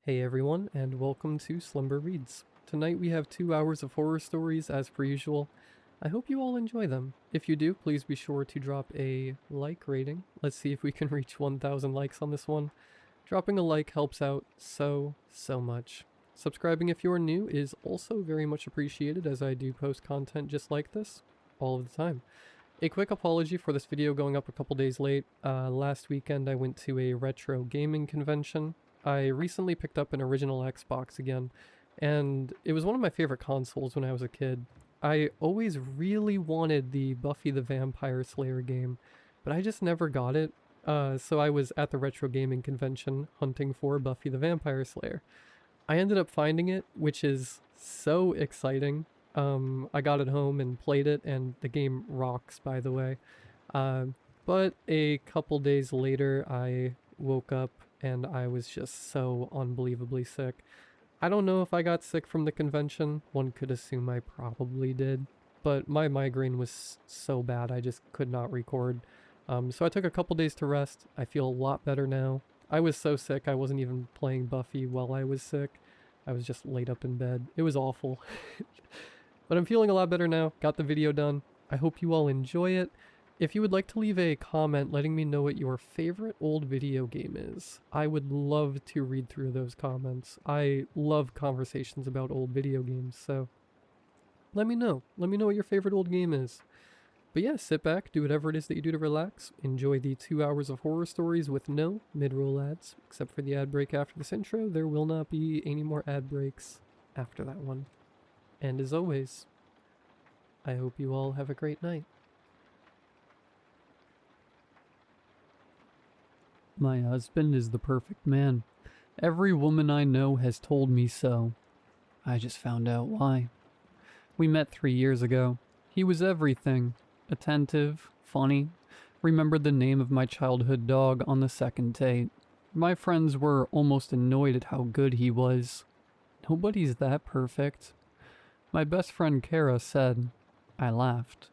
Hey everyone, and welcome to Slumber Reads. Tonight we have 2 hours of horror stories as per usual. I hope you all enjoy them. If you do, please be sure to drop a like rating. Let's see if we can reach 1,000 likes on this one. Dropping a like helps out so much. Subscribing if you're new is also very much appreciated, as I do post content just like this all of the time. A quick apology for this video going up a couple days late. Last weekend I went to a retro gaming convention. I recently picked up an original Xbox again, and it was one of my favorite consoles when I was a kid. I always really wanted the Buffy the Vampire Slayer game, but I just never got it. So I was at the retro gaming convention hunting for Buffy the Vampire Slayer. I ended up finding it, which is so exciting. I got it home and played it, and the game rocks, by the way. But a couple days later, I woke up and I was just so unbelievably sick. I don't know if I got sick from the convention. One could assume I probably did. But my migraine was so bad, I just could not record. So I took a couple days to rest. I feel a lot better now. I was so sick, I wasn't even playing Buffy while I was sick. I was just laid up in bed. It was awful. But I'm feeling a lot better now. Got the video done. I hope you all enjoy it. If you would like to leave a comment letting me know what your favorite old video game is, I would love to read through those comments. I love conversations about old video games, so let me know. Let me know what your favorite old game is. But yeah, sit back, do whatever it is that you do to relax, enjoy the 2 hours of horror stories with no mid-roll ads, except for the ad break after this intro. There will not be any more ad breaks after that one. And as always, I hope you all have a great night. My husband is the perfect man. Every woman I know has told me so. I just found out why. We met 3 years ago. He was everything. Attentive, funny, remembered the name of my childhood dog on the second date. My friends were almost annoyed at how good he was. Nobody's that perfect. My best friend Kara said. I laughed.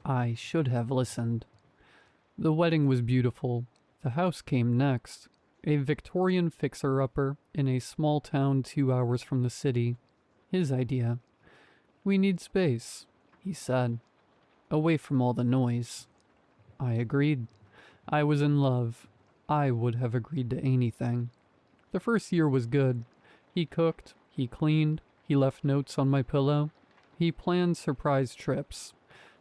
I should have listened. The wedding was beautiful. The house came next. A Victorian fixer-upper in a small town 2 hours from the city. His idea. We need space, he said. Away from all the noise. I agreed. I was in love. I would have agreed to anything. The first year was good. He cooked, he cleaned, he left notes on my pillow. He planned surprise trips.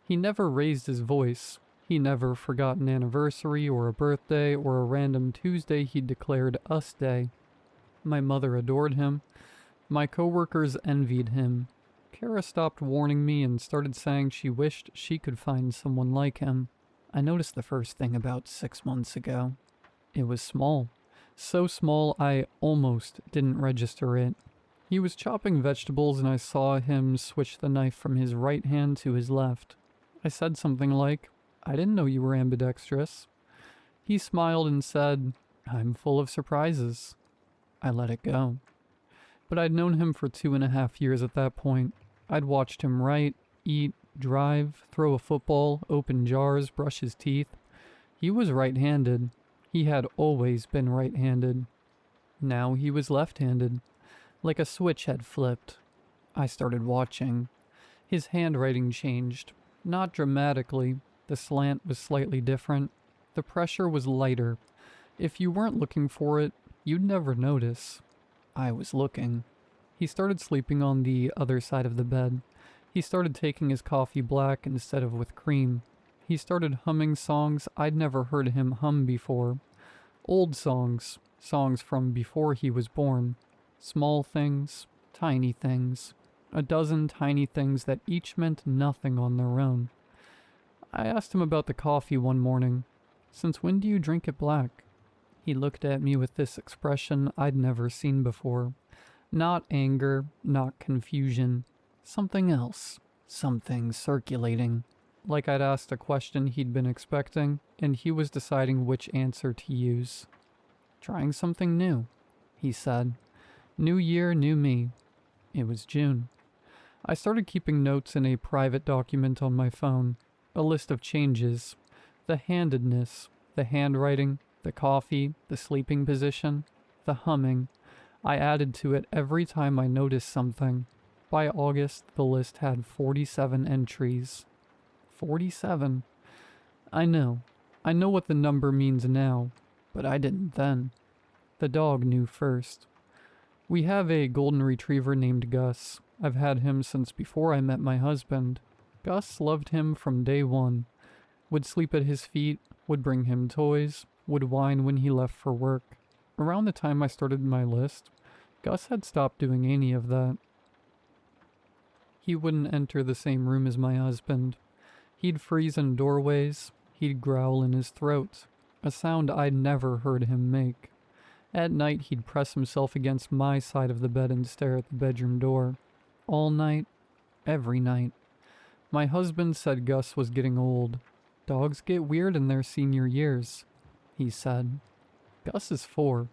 He never raised his voice. He never forgot an anniversary or a birthday or a random Tuesday he declared us day. My mother adored him. My coworkers envied him. Kara stopped warning me and started saying she wished she could find someone like him. I noticed the first thing about 6 months ago. It was small. So small I almost didn't register it. He was chopping vegetables and I saw him switch the knife from his right hand to his left. I said something like, I didn't know you were ambidextrous. He smiled and said, I'm full of surprises. I let it go. But I'd known him for 2.5 years at that point. I'd watched him write, eat, drive, throw a football, open jars, brush his teeth. He was right-handed. He had always been right-handed. Now he was left-handed. Like a switch had flipped. I started watching. His handwriting changed. Not dramatically. The slant was slightly different. The pressure was lighter. If you weren't looking for it, you'd never notice. I was looking. He started sleeping on the other side of the bed. He started taking his coffee black instead of with cream. He started humming songs I'd never heard him hum before. Old songs. Songs from before he was born. Small things. Tiny things. A dozen tiny things that each meant nothing on their own. I asked him about the coffee one morning. Since when do you drink it black? He looked at me with this expression I'd never seen before. Not anger, not confusion. Something else. Something circulating. Like I'd asked a question he'd been expecting, and he was deciding which answer to use. Trying something new, he said. New year, new me. It was June. I started keeping notes in a private document on my phone. A list of changes. The handedness, the handwriting, the coffee, the sleeping position, the humming. I added to it every time I noticed something. By August, the list had 47 entries. 47. I know. I know what the number means now, but I didn't then. The dog knew first. We have a golden retriever named Gus. I've had him since before I met my husband. Gus loved him from day one. Would sleep at his feet, would bring him toys, would whine when he left for work. Around the time I started my list, Gus had stopped doing any of that. He wouldn't enter the same room as my husband. He'd freeze in doorways. He'd growl in his throat, a sound I'd never heard him make. At night, he'd press himself against my side of the bed and stare at the bedroom door. All night, every night. My husband said Gus was getting old. Dogs get weird in their senior years, he said. Gus is 4.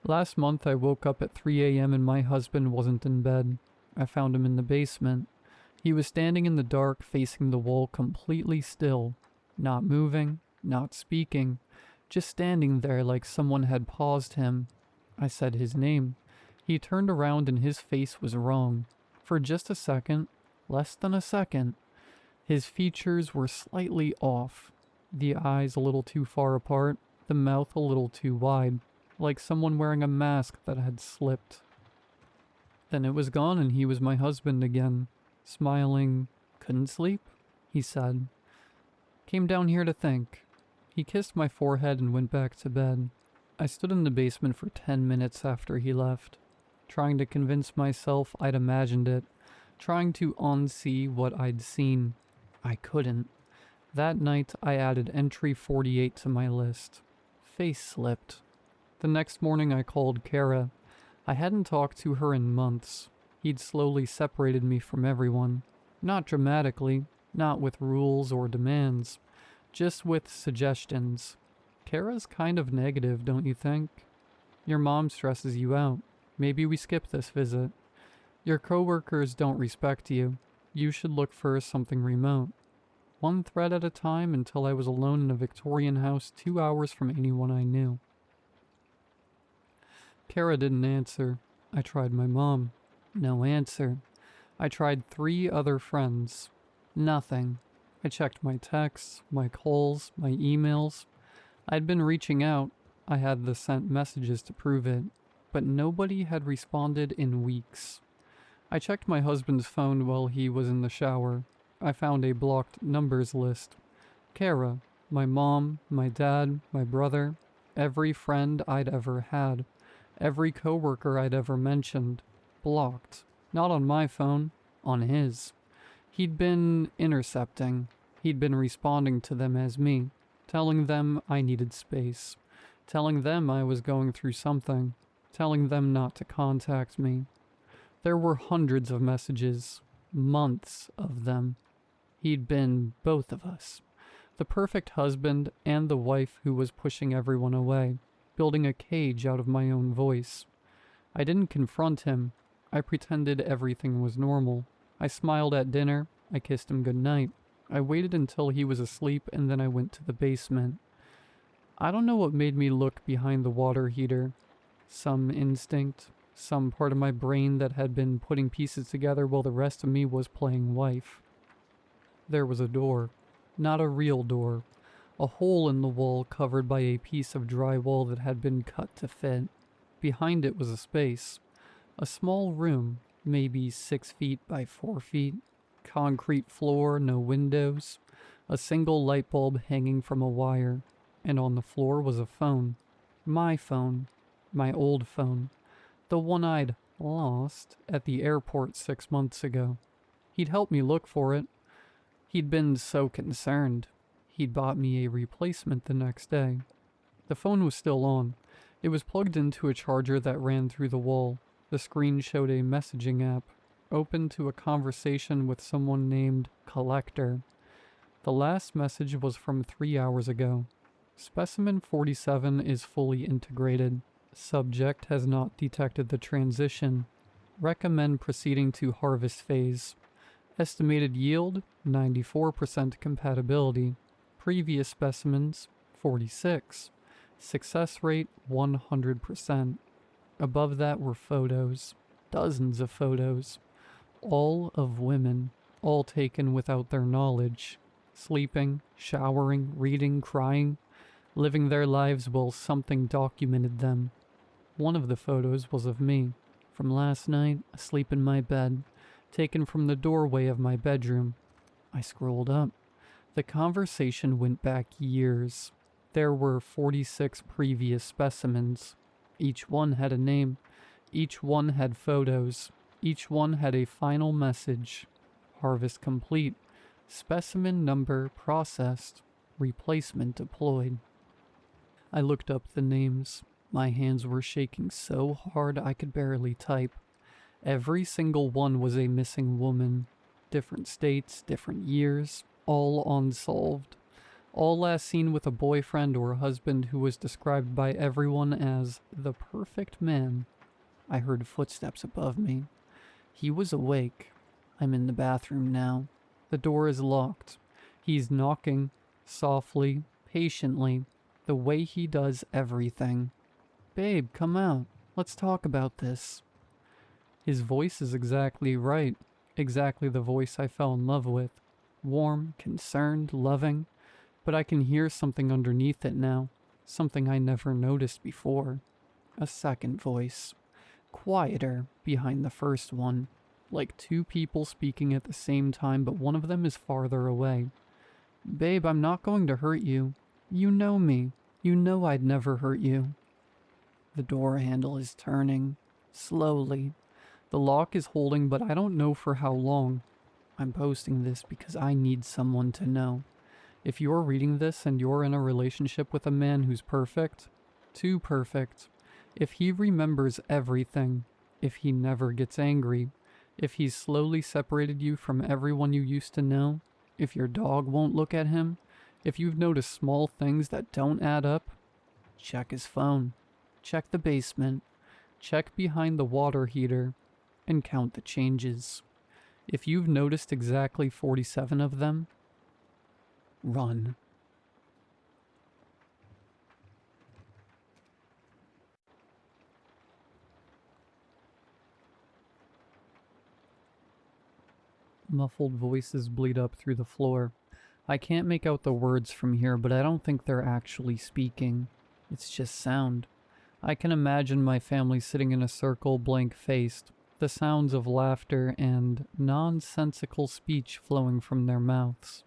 Last month, I woke up at 3 a.m. and my husband wasn't in bed. I found him in the basement. He was standing in the dark, facing the wall, completely still. Not moving, not speaking, just standing there like someone had paused him. I said his name. He turned around and his face was wrong. For just a second, less than a second, his features were slightly off. The eyes a little too far apart, the mouth a little too wide, like someone wearing a mask that had slipped. Then it was gone and he was my husband again. Smiling. Couldn't sleep? He said. Came down here to think. He kissed my forehead and went back to bed. I stood in the basement for 10 minutes after he left, trying to convince myself I'd imagined it, trying to unsee what I'd seen. I couldn't. That night, I added entry 48 to my list. Face slipped. The next morning, I called Kara. I hadn't talked to her in months. He'd slowly separated me from everyone. Not dramatically, not with rules or demands, just with suggestions. Kara's kind of negative, don't you think? Your mom stresses you out. Maybe we skip this visit. Your coworkers don't respect you. You should look for something remote. One thread at a time until I was alone in a Victorian house 2 hours from anyone I knew. Kara didn't answer. I tried my mom. No answer. I tried 3 other friends. Nothing. I checked my texts, my calls, my emails. I'd been reaching out. I had the sent messages to prove it. But nobody had responded in weeks. I checked my husband's phone while he was in the shower. I found a blocked numbers list. Kara, my mom, my dad, my brother, every friend I'd ever had, every coworker I'd ever mentioned. Blocked. Not on my phone, on his. He'd been intercepting. He'd been responding to them as me, telling them I needed space, telling them I was going through something, telling them not to contact me. There were hundreds of messages, months of them. He'd been both of us, the perfect husband and the wife who was pushing everyone away, building a cage out of my own voice. I didn't confront him. I pretended everything was normal. I smiled at dinner. I kissed him goodnight. I waited until he was asleep and then I went to the basement. I don't know what made me look behind the water heater. Some instinct, some part of my brain that had been putting pieces together while the rest of me was playing wife. There was a door. Not a real door. A hole in the wall covered by a piece of drywall that had been cut to fit. Behind it was a space. A small room, maybe 6 feet by 4 feet. Concrete floor, no windows. A single light bulb hanging from a wire. And on the floor was a phone. My phone. My old phone. The one I'd lost at the airport 6 months ago. He'd helped me look for it. He'd been so concerned. He'd bought me a replacement the next day. The phone was still on. It was plugged into a charger that ran through the wall. The screen showed a messaging app, open to a conversation with someone named Collector. The last message was from 3 hours ago. Specimen 47 is fully integrated. Subject has not detected the transition. Recommend proceeding to harvest phase. Estimated yield, 94% compatibility. Previous specimens, 46. Success rate, 100%. Above that were photos, dozens of photos, all of women, all taken without their knowledge, sleeping, showering, reading, crying, living their lives while something documented them. One of the photos was of me, from last night, asleep in my bed, taken from the doorway of my bedroom. I scrolled up. The conversation went back years. There were 46 previous specimens. Each one had a name. Each one had photos. Each one had a final message. Harvest complete. Specimen number processed. Replacement deployed. I looked up the names. My hands were shaking so hard I could barely type. Every single one was a missing woman. Different states, different years, all unsolved. All last seen with a boyfriend or husband who was described by everyone as the perfect man. I heard footsteps above me. He was awake. I'm in the bathroom now. The door is locked. He's knocking, softly, patiently, the way he does everything. Babe, come out. Let's talk about this. His voice is exactly right. Exactly the voice I fell in love with. Warm, concerned, loving. But I can hear something underneath it now. Something I never noticed before. A second voice. Quieter, behind the first one. Like two people speaking at the same time, but one of them is farther away. Babe, I'm not going to hurt you. You know me. You know I'd never hurt you. The door handle is turning. Slowly. The lock is holding, but I don't know for how long. I'm posting this because I need someone to know. If you're reading this and you're in a relationship with a man who's perfect, too perfect, if he remembers everything, if he never gets angry, if he's slowly separated you from everyone you used to know, if your dog won't look at him, if you've noticed small things that don't add up, check his phone, check the basement, check behind the water heater, and count the changes. If you've noticed exactly 47 of them, run. Muffled voices bleed up through the floor. I can't make out the words from here, but I don't think they're actually speaking. It's just sound. I can imagine my family sitting in a circle, blank-faced, the sounds of laughter and nonsensical speech flowing from their mouths.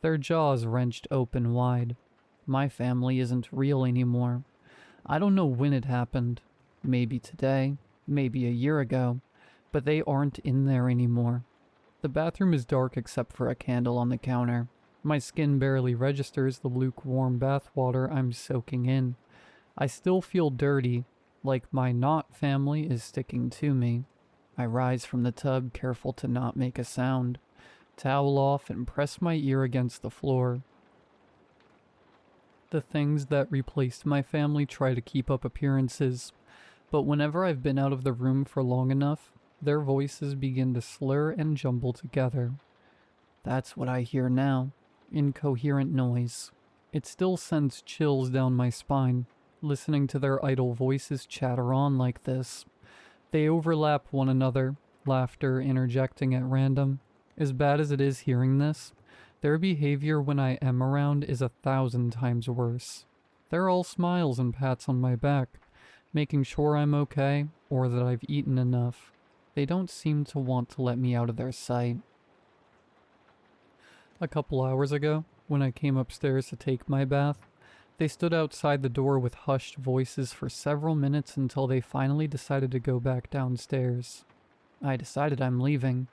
Their jaws wrenched open wide. My family isn't real anymore. I don't know when it happened. Maybe today, maybe a year ago, but they aren't in there anymore. The bathroom is dark except for a candle on the counter. My skin barely registers the lukewarm bath water I'm soaking in. I still feel dirty, like my not family is sticking to me. I rise from the tub, careful to not make a sound. Towel off and press my ear against the floor. The things that replaced my family try to keep up appearances, but whenever I've been out of the room for long enough, their voices begin to slur and jumble together. That's what I hear now. Incoherent noise. It still sends chills down my spine, listening to their idle voices chatter on like this. They overlap one another, laughter interjecting at random. As bad as it is hearing this, their behavior when I am around is 1,000 times worse. They're all smiles and pats on my back, making sure I'm okay or that I've eaten enough. They don't seem to want to let me out of their sight. A couple hours ago, when I came upstairs to take my bath, they stood outside the door with hushed voices for several minutes until they finally decided to go back downstairs. I decided I'm leaving.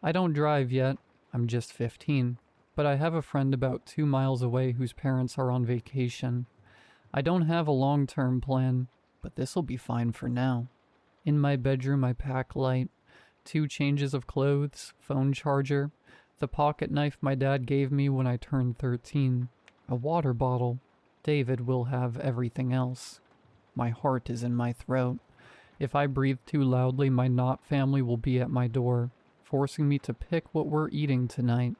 I don't drive yet, I'm just 15, but I have a friend about 2 miles away whose parents are on vacation. I don't have a long-term plan, but this'll be fine for now. In my bedroom I pack light, 2 changes of clothes, phone charger, the pocket knife my dad gave me when I turned 13, a water bottle. David will have everything else. My heart is in my throat. If I breathe too loudly, my not family will be at my door, forcing me to pick what we're eating tonight.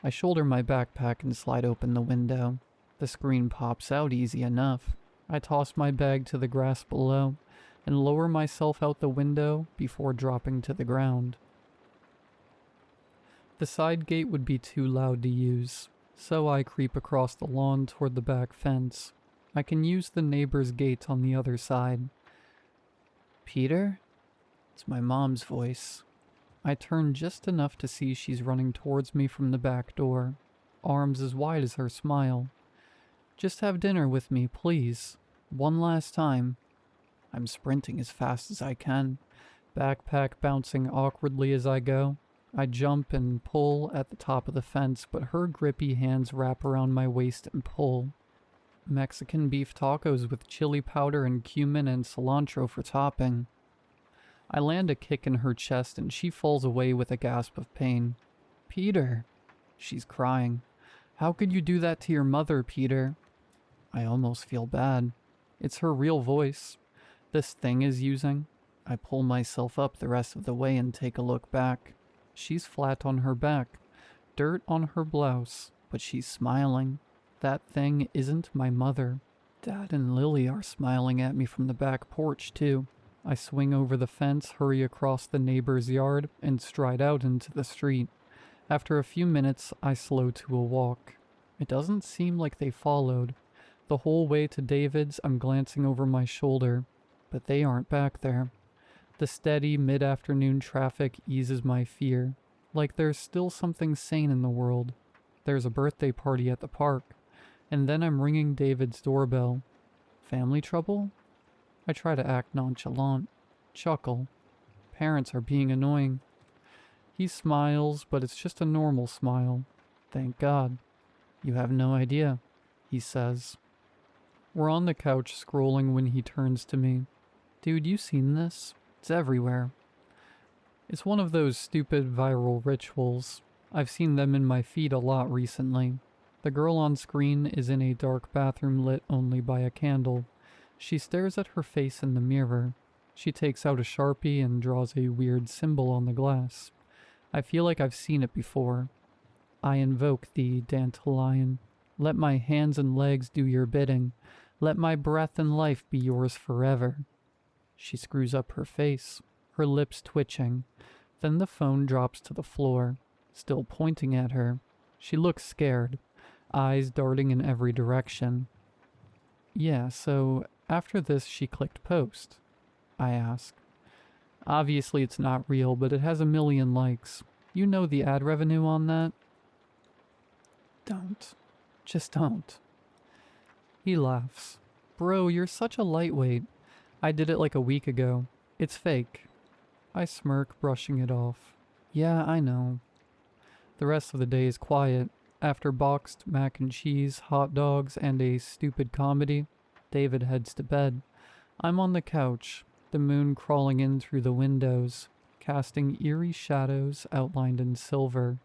I shoulder my backpack and slide open the window. The screen pops out easy enough. I toss my bag to the grass below, and lower myself out the window before dropping to the ground. The side gate would be too loud to use, so I creep across the lawn toward the back fence. I can use the neighbor's gate on the other side. Peter? It's my mom's voice. I turn just enough to see she's running towards me from the back door, arms as wide as her smile. Just have dinner with me, please. One last time. I'm sprinting as fast as I can, backpack bouncing awkwardly as I go. I jump and pull at the top of the fence, but her grippy hands wrap around my waist and pull. Mexican beef tacos with chili powder and cumin and cilantro for topping. I land a kick in her chest and she falls away with a gasp of pain. Peter! She's crying. How could you do that to your mother, Peter? I almost feel bad. It's her real voice. This thing is using. I pull myself up the rest of the way and take a look back. She's flat on her back, dirt on her blouse, but she's smiling. That thing isn't my mother. Dad and Lily are smiling at me from the back porch, too. I swing over the fence, hurry across the neighbor's yard, and stride out into the street. After a few minutes, I slow to a walk. It doesn't seem like they followed. The whole way to David's, I'm glancing over my shoulder, but they aren't back there. The steady mid-afternoon traffic eases my fear, like there's still something sane in the world. There's a birthday party at the park, and then I'm ringing David's doorbell. Family trouble? I try to act nonchalant, chuckle. Parents are being annoying. He smiles, but it's just a normal smile. Thank God. You have no idea, he says. We're on the couch scrolling when he turns to me. Dude, you seen this? It's everywhere. It's one of those stupid viral rituals. I've seen them in my feed a lot recently. The girl on screen is in a dark bathroom lit only by a candle. She stares at her face in the mirror. She takes out a Sharpie and draws a weird symbol on the glass. I feel like I've seen it before. I invoke thee, Dandelion. Let my hands and legs do your bidding. Let my breath and life be yours forever. She screws up her face, her lips twitching. Then the phone drops to the floor, still pointing at her. She looks scared, eyes darting in every direction. Yeah, so after this she clicked post. I ask. Obviously it's not real, but it has 1 million likes. You know the ad revenue on that? Don't. Just don't. He laughs. Bro, you're such a lightweight. I did it like a week ago. It's fake. I smirk, brushing it off. Yeah, I know. The rest of the day is quiet. After boxed mac and cheese, hot dogs, and a stupid comedy, David heads to bed. I'm on the couch, the moon crawling in through the windows, casting eerie shadows outlined in silver.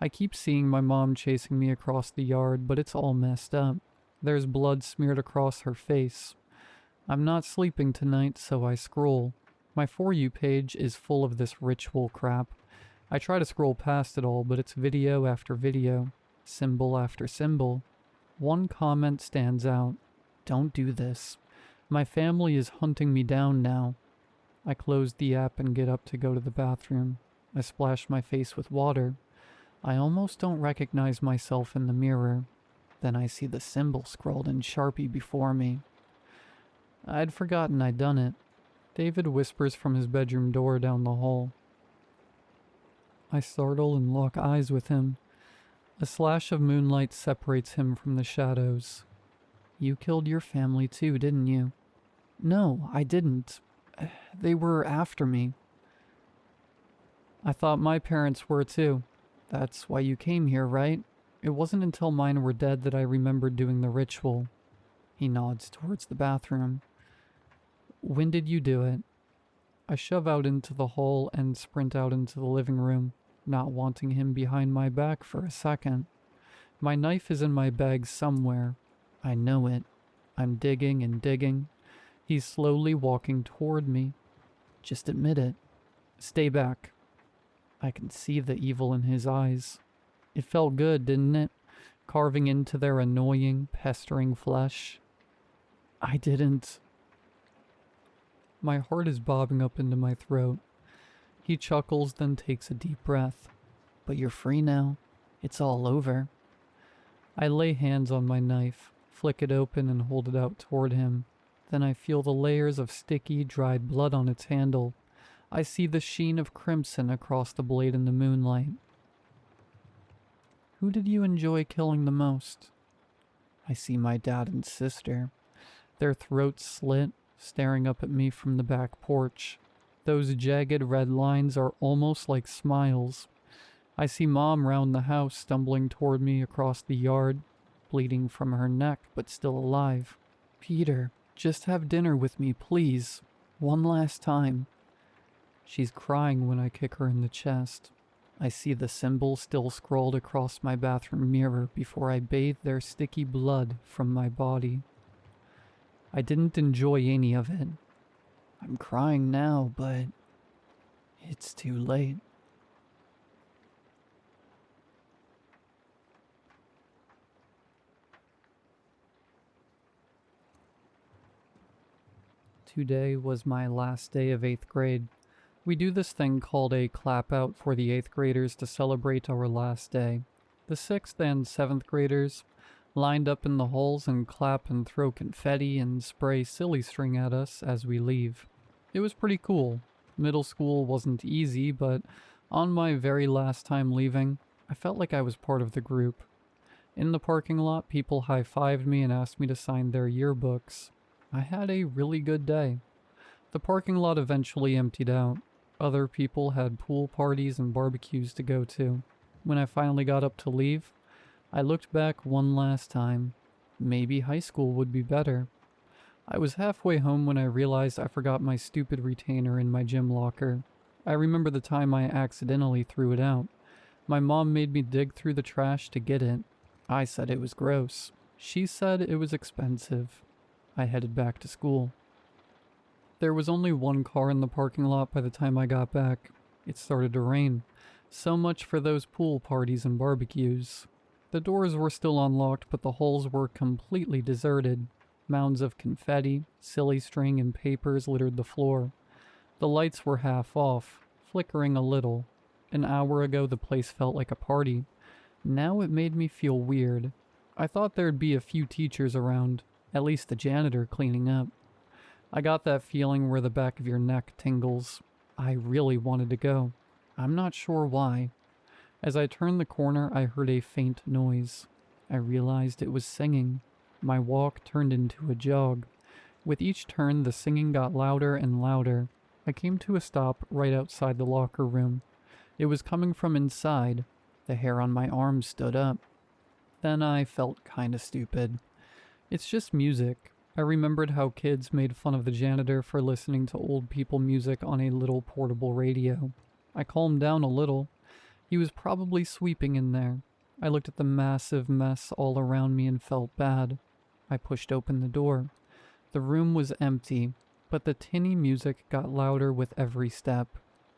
I keep seeing my mom chasing me across the yard, but it's all messed up. There's blood smeared across her face. I'm not sleeping tonight, so I scroll. My For You page is full of this ritual crap. I try to scroll past it all, but it's video after video, symbol after symbol. One comment stands out. Don't do this. My family is hunting me down now. I close the app and get up to go to the bathroom. I splash my face with water. I almost don't recognize myself in the mirror. Then I see the symbol scrawled in Sharpie before me. I'd forgotten I'd done it. David whispers from his bedroom door down the hall. I startle and lock eyes with him. A slash of moonlight separates him from the shadows. You killed your family too, didn't you? No, I didn't. They were after me. I thought my parents were too. That's why you came here, right? It wasn't until mine were dead that I remembered doing the ritual. He nods towards the bathroom. When did you do it? I shove out into the hall and sprint out into the living room, not wanting him behind my back for a second. My knife is in my bag somewhere. I know it. I'm digging and digging. He's slowly walking toward me. Just admit it. Stay back. I can see the evil in his eyes. It felt good, didn't it? Carving into their annoying, pestering flesh. I didn't. My heart is bobbing up into my throat. He chuckles, then takes a deep breath. But you're free now. It's all over. I lay hands on my knife, flick it open and hold it out toward him. Then I feel the layers of sticky, dried blood on its handle. I see the sheen of crimson across the blade in the moonlight. Who did you enjoy killing the most? I see my dad and sister. Their throats slit, staring up at me from the back porch. Those jagged red lines are almost like smiles. I see Mom round the house, stumbling toward me across the yard, bleeding from her neck but still alive. Peter, just have dinner with me, please. One last time. She's crying when I kick her in the chest. I see the symbol still scrawled across my bathroom mirror before I bathe their sticky blood from my body. I didn't enjoy any of it. I'm crying now, but it's too late. Today was my last day of 8th grade. We do this thing called a clap out for the 8th graders to celebrate our last day. The 6th and 7th graders lined up in the halls and clap and throw confetti and spray silly string at us as we leave. It was pretty cool. Middle school wasn't easy, but on my very last time leaving, I felt like I was part of the group. In the parking lot, people high-fived me and asked me to sign their yearbooks. I had a really good day. The parking lot eventually emptied out. Other people had pool parties and barbecues to go to. When I finally got up to leave, I looked back one last time. Maybe high school would be better. I was halfway home when I realized I forgot my stupid retainer in my gym locker. I remember the time I accidentally threw it out. My mom made me dig through the trash to get it. I said it was gross. She said it was expensive. I headed back to school. There was only one car in the parking lot by the time I got back. It started to rain. So much for those pool parties and barbecues. The doors were still unlocked, but the halls were completely deserted. Mounds of confetti, silly string, and papers littered the floor. The lights were half off, flickering a little. An hour ago the place felt like a party. Now it made me feel weird. I thought there'd be a few teachers around, at least the janitor cleaning up. I got that feeling where the back of your neck tingles. I really wanted to go. I'm not sure why. As I turned the corner, I heard a faint noise. I realized it was singing. My walk turned into a jog. With each turn, the singing got louder and louder. I came to a stop right outside the locker room. It was coming from inside. The hair on my arm stood up. Then I felt kinda stupid. It's just music. I remembered how kids made fun of the janitor for listening to old people music on a little portable radio. I calmed down a little. He was probably sweeping in there. I looked at the massive mess all around me and felt bad. I pushed open the door. The room was empty, but the tinny music got louder with every step.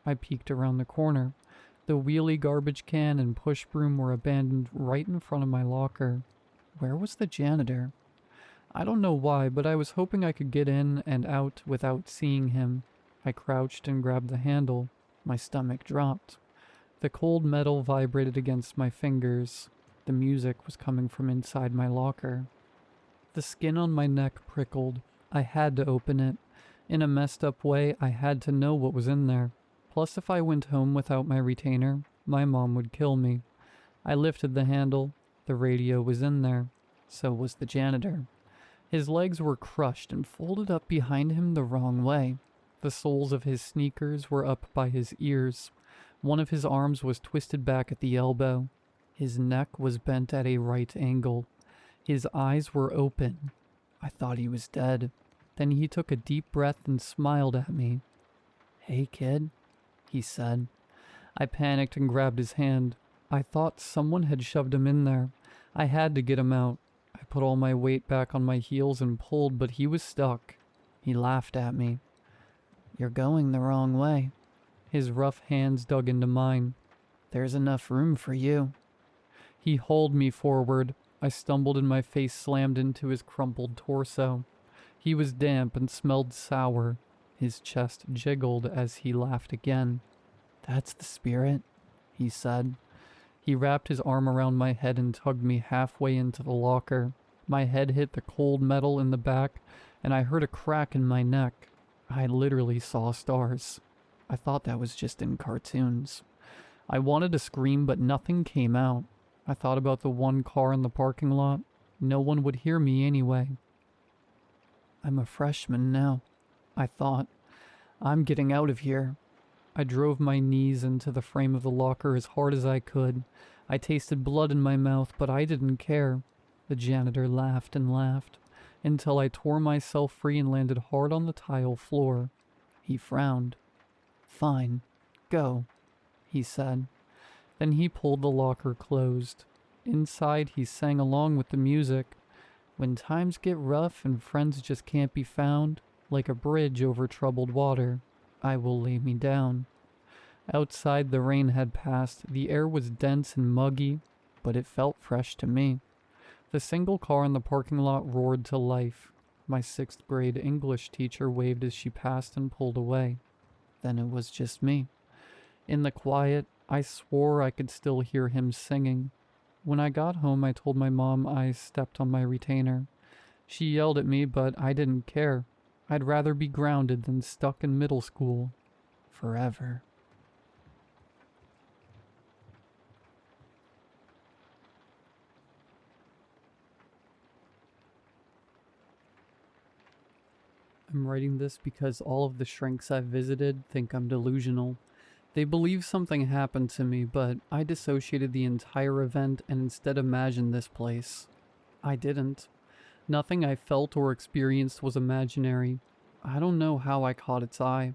I peeked around the corner. The wheelie garbage can and push broom were abandoned right in front of my locker. Where was the janitor? I don't know why, but I was hoping I could get in and out without seeing him. I crouched and grabbed the handle. My stomach dropped. The cold metal vibrated against my fingers. The music was coming from inside my locker. The skin on my neck prickled. I had to open it. In a messed up way, I had to know what was in there. Plus, if I went home without my retainer, my mom would kill me. I lifted the handle. The radio was in there. So was the janitor. His legs were crushed and folded up behind him the wrong way. The soles of his sneakers were up by his ears. One of his arms was twisted back at the elbow. His neck was bent at a right angle. His eyes were open. I thought he was dead. Then he took a deep breath and smiled at me. "Hey, kid," he said. I panicked and grabbed his hand. I thought someone had shoved him in there. I had to get him out. I put all my weight back on my heels and pulled, but he was stuck. He laughed at me. "You're going the wrong way." His rough hands dug into mine. "There's enough room for you." He hauled me forward. I stumbled and my face slammed into his crumpled torso. He was damp and smelled sour. His chest jiggled as he laughed again. "That's the spirit," he said. He wrapped his arm around my head and tugged me halfway into the locker. My head hit the cold metal in the back, and I heard a crack in my neck. I literally saw stars. I thought that was just in cartoons. I wanted to scream, but nothing came out. I thought about the one car in the parking lot. No one would hear me anyway. I'm a freshman now, I thought. I'm getting out of here. I drove my knees into the frame of the locker as hard as I could. I tasted blood in my mouth, but I didn't care. The janitor laughed and laughed, until I tore myself free and landed hard on the tile floor. He frowned. "Fine, go," he said. Then he pulled the locker closed. Inside, he sang along with the music. "When times get rough and friends just can't be found, like a bridge over troubled water, I will lay me down." Outside, the rain had passed. The air was dense and muggy, but it felt fresh to me. The single car in the parking lot roared to life. My 6th grade English teacher waved as she passed and pulled away. Then it was just me. In the quiet, I swore I could still hear him singing. When I got home, I told my mom I stepped on my retainer. She yelled at me, but I didn't care. I'd rather be grounded than stuck in middle school. Forever. I'm writing this because all of the shrinks I've visited think I'm delusional. They believe something happened to me, but I dissociated the entire event and instead imagined this place. I didn't. Nothing I felt or experienced was imaginary. I don't know how I caught its eye,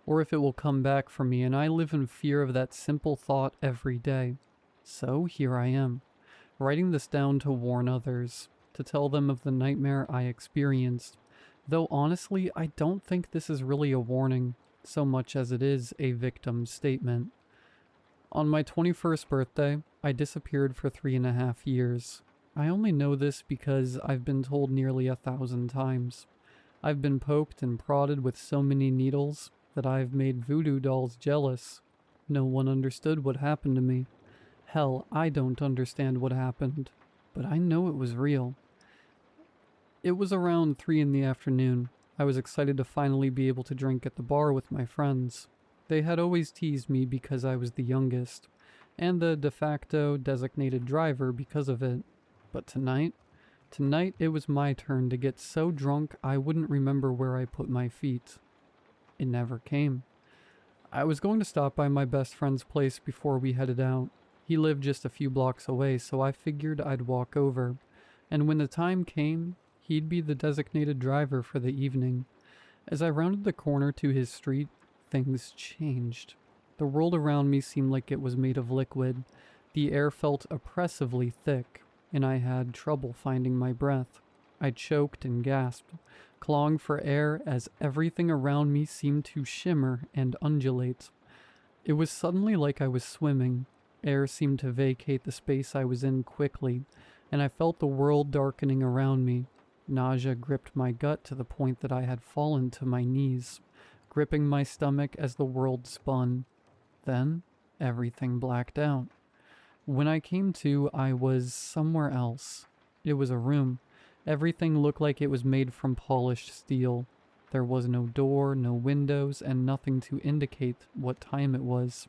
or if it will come back for me, and I live in fear of that simple thought every day. So here I am, writing this down to warn others, to tell them of the nightmare I experienced. Though honestly, I don't think this is really a warning, so much as it is a victim statement. On my 21st birthday, I disappeared for 3.5 years. I only know this because I've been told nearly 1,000 times. I've been poked and prodded with so many needles that I've made voodoo dolls jealous. No one understood what happened to me. Hell, I don't understand what happened, but I know it was real. It was around 3 in the afternoon. I was excited to finally be able to drink at the bar with my friends. They had always teased me because I was the youngest, and the de facto designated driver because of it. But tonight it was my turn to get so drunk I wouldn't remember where I put my feet. It never came. I was going to stop by my best friend's place before we headed out. He lived just a few blocks away, so I figured I'd walk over. And when the time came, he'd be the designated driver for the evening. As I rounded the corner to his street, things changed. The world around me seemed like it was made of liquid. The air felt oppressively thick, and I had trouble finding my breath. I choked and gasped, clawing for air as everything around me seemed to shimmer and undulate. It was suddenly like I was swimming. Air seemed to vacate the space I was in quickly, and I felt the world darkening around me. Nausea gripped my gut to the point that I had fallen to my knees, gripping my stomach as the world spun. Then, everything blacked out. When I came to, I was somewhere else. It was a room. Everything looked like it was made from polished steel. There was no door, no windows, and nothing to indicate what time it was.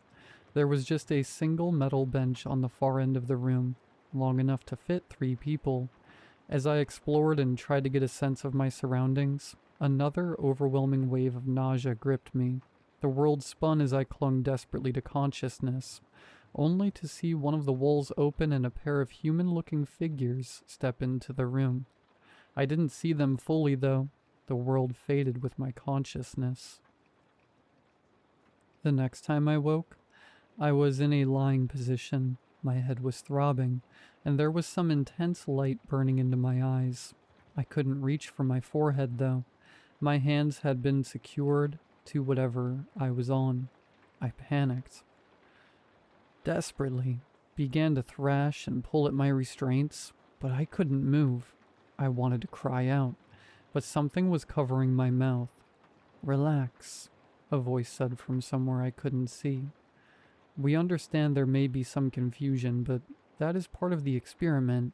There was just a single metal bench on the far end of the room, long enough to fit 3 people. As I explored and tried to get a sense of my surroundings, another overwhelming wave of nausea gripped me. The world spun as I clung desperately to consciousness, only to see one of the walls open and a pair of human-looking figures step into the room. I didn't see them fully, though. The world faded with my consciousness. The next time I woke, I was in a lying position. My head was throbbing, and there was some intense light burning into my eyes. I couldn't reach for my forehead, though. My hands had been secured to whatever I was on. I panicked. Desperately, began to thrash and pull at my restraints, but I couldn't move. I wanted to cry out, but something was covering my mouth. Relax, a voice said from somewhere I couldn't see. We understand there may be some confusion, but that is part of the experiment.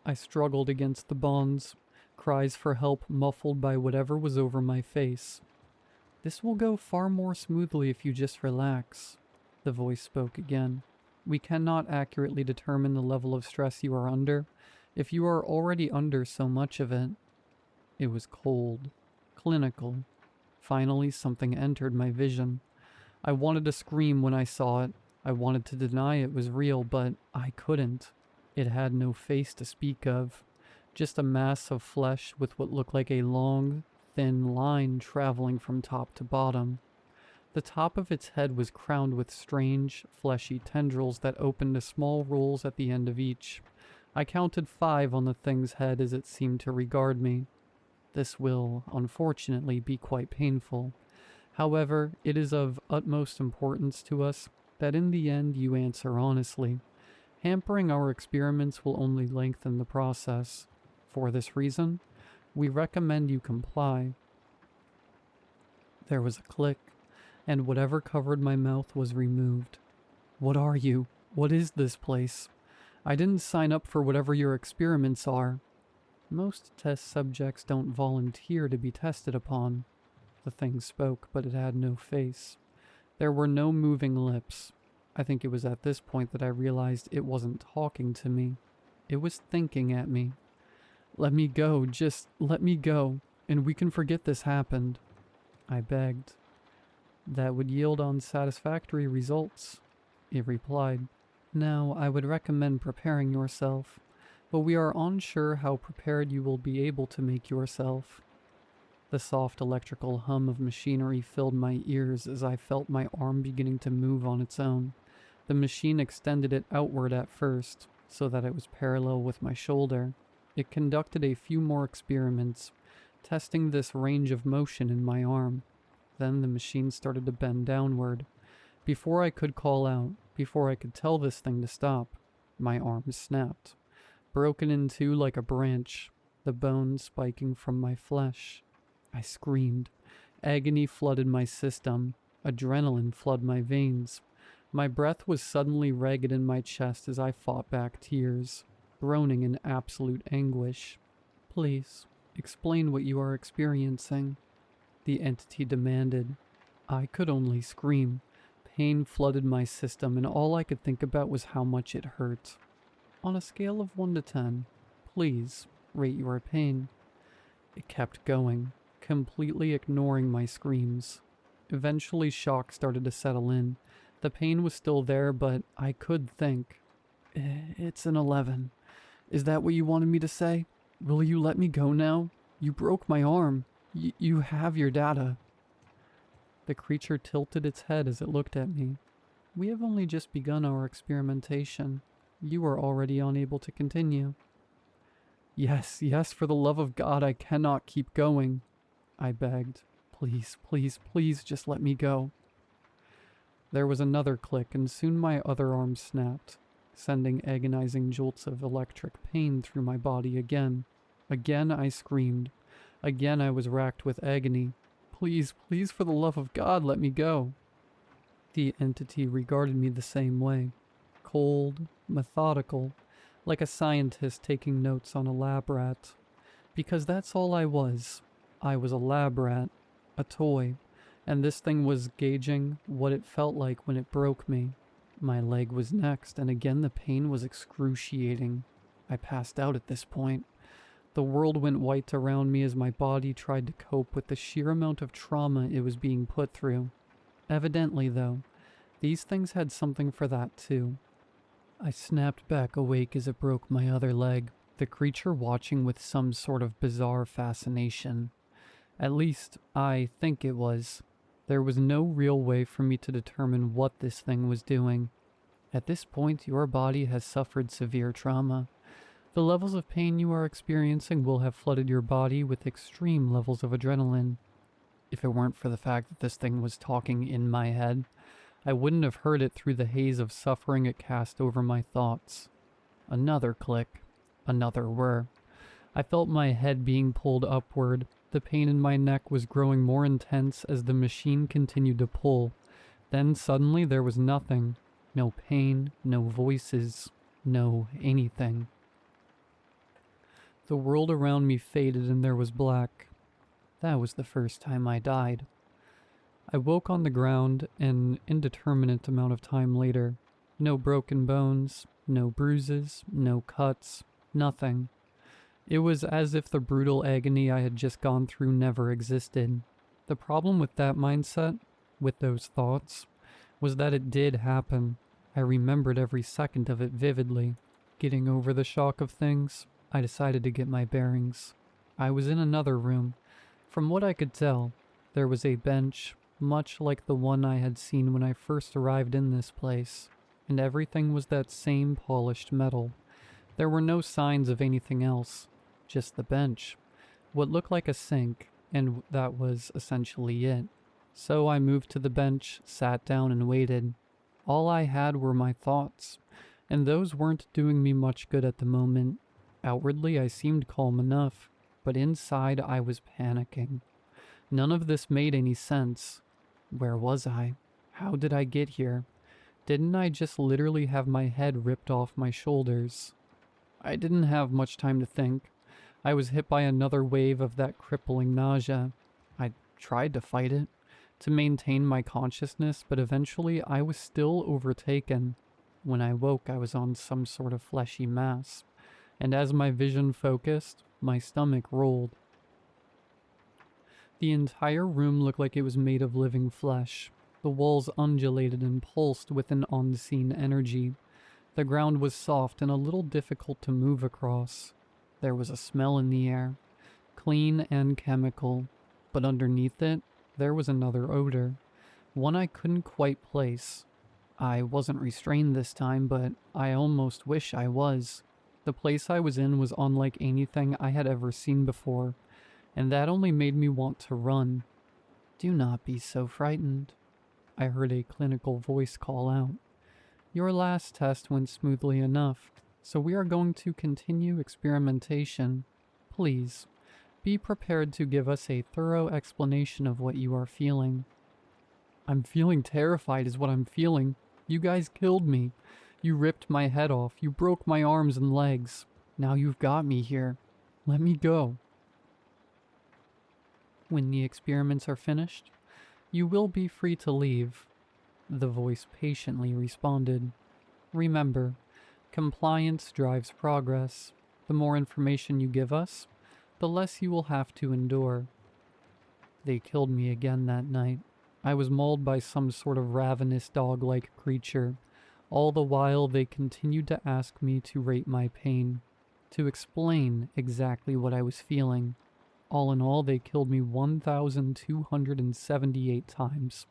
I struggled against the bonds, cries for help muffled by whatever was over my face. This will go far more smoothly if you just relax, the voice spoke again. We cannot accurately determine the level of stress you are under if you are already under so much of it. It was cold, clinical. Finally, something entered my vision. I wanted to scream when I saw it. I wanted to deny it was real, but I couldn't. It had no face to speak of, just a mass of flesh with what looked like a long, thin line traveling from top to bottom. The top of its head was crowned with strange, fleshy tendrils that opened to small rolls at the end of each. I counted 5 on the thing's head as it seemed to regard me. This will, unfortunately, be quite painful. However, it is of utmost importance to us that in the end you answer honestly. Hampering our experiments will only lengthen the process. For this reason, we recommend you comply. There was a click, and whatever covered my mouth was removed. What are you? What is this place? I didn't sign up for whatever your experiments are. Most test subjects don't volunteer to be tested upon. The thing spoke, but it had no face. There were no moving lips. I think it was at this point that I realized it wasn't talking to me. It was thinking at me. Let me go, just let me go, and we can forget this happened. I begged. That would yield unsatisfactory results, it replied. Now, I would recommend preparing yourself, but we are unsure how prepared you will be able to make yourself. The soft electrical hum of machinery filled my ears as I felt my arm beginning to move on its own. The machine extended it outward at first, so that it was parallel with my shoulder. It conducted a few more experiments, testing this range of motion in my arm. Then the machine started to bend downward. Before I could call out, before I could tell this thing to stop, my arm snapped, broken in two like a branch, the bone spiking from my flesh. I screamed. Agony flooded my system. Adrenaline flooded my veins. My breath was suddenly ragged in my chest as I fought back tears, groaning in absolute anguish. Please, explain what you are experiencing, the entity demanded. I could only scream. Pain flooded my system, and all I could think about was how much it hurt. On a scale of 1 to 10, please rate your pain. It kept going, completely ignoring my screams. Eventually, shock started to settle in. The pain was still there, but I could think. It's an 11. Is that what you wanted me to say? Will you let me go now? You broke my arm. You have your data. The creature tilted its head as it looked at me. We have only just begun our experimentation. You are already unable to continue. Yes, for the love of God, I cannot keep going, I begged. Please, please, please, just let me go. There was another click, and soon my other arm snapped, sending agonizing jolts of electric pain through my body again. Again I screamed. Again I was racked with agony. Please, please, for the love of God, let me go. The entity regarded me the same way. Cold, methodical, like a scientist taking notes on a lab rat. Because that's all I was. I was a lab rat, a toy, and this thing was gauging what it felt like when it broke me. My leg was next, and again the pain was excruciating. I passed out at this point. The world went white around me as my body tried to cope with the sheer amount of trauma it was being put through. Evidently, though, these things had something for that too. I snapped back awake as it broke my other leg, the creature watching with some sort of bizarre fascination. At least, I think it was. There was no real way for me to determine what this thing was doing. At this point, your body has suffered severe trauma. The levels of pain you are experiencing will have flooded your body with extreme levels of adrenaline. If it weren't for the fact that this thing was talking in my head, I wouldn't have heard it through the haze of suffering it cast over my thoughts. Another click. Another whir. I felt my head being pulled upward, The pain in my neck was growing more intense as the machine continued to pull. Then suddenly there was nothing. No pain, no voices, no anything. The world around me faded and there was black. That was the first time I died. I woke on the ground an indeterminate amount of time later. No broken bones, no bruises, no cuts, nothing. It was as if the brutal agony I had just gone through never existed. The problem with that mindset, with those thoughts, was that it did happen. I remembered every second of it vividly. Getting over the shock of things, I decided to get my bearings. I was in another room. From what I could tell, there was a bench, much like the one I had seen when I first arrived in this place, and everything was that same polished metal. There were no signs of anything else, just the bench, what looked like a sink, and that was essentially it. So I moved to the bench, sat down, and waited. All I had were my thoughts, and those weren't doing me much good at the moment. Outwardly, I seemed calm enough, but inside I was panicking. None of this made any sense. Where was I? How did I get here? Didn't I just literally have my head ripped off my shoulders? I didn't have much time to think. I was hit by another wave of that crippling nausea. I tried to fight it, to maintain my consciousness, but eventually I was still overtaken. When I woke, I was on some sort of fleshy mass, and as my vision focused, my stomach rolled. The entire room looked like it was made of living flesh. The walls undulated and pulsed with an unseen energy. The ground was soft and a little difficult to move across. There was a smell in the air, clean and chemical, but underneath it, there was another odor, one I couldn't quite place. I wasn't restrained this time, but I almost wish I was. The place I was in was unlike anything I had ever seen before, and that only made me want to run. "Do not be so frightened," I heard a clinical voice call out. "Your last test went smoothly enough, so we are going to continue experimentation. Please, be prepared to give us a thorough explanation of what you are feeling." "I'm feeling terrified is what I'm feeling. You guys killed me. You ripped my head off. You broke my arms and legs. Now you've got me here. Let me go." "When the experiments are finished, you will be free to leave," the voice patiently responded. "Remember, compliance drives progress. The more information you give us, the less you will have to endure." They killed me again that night. I was mauled by some sort of ravenous dog-like creature. All the while, they continued to ask me to rate my pain, to explain exactly what I was feeling. All in all, they killed me 1,278 times.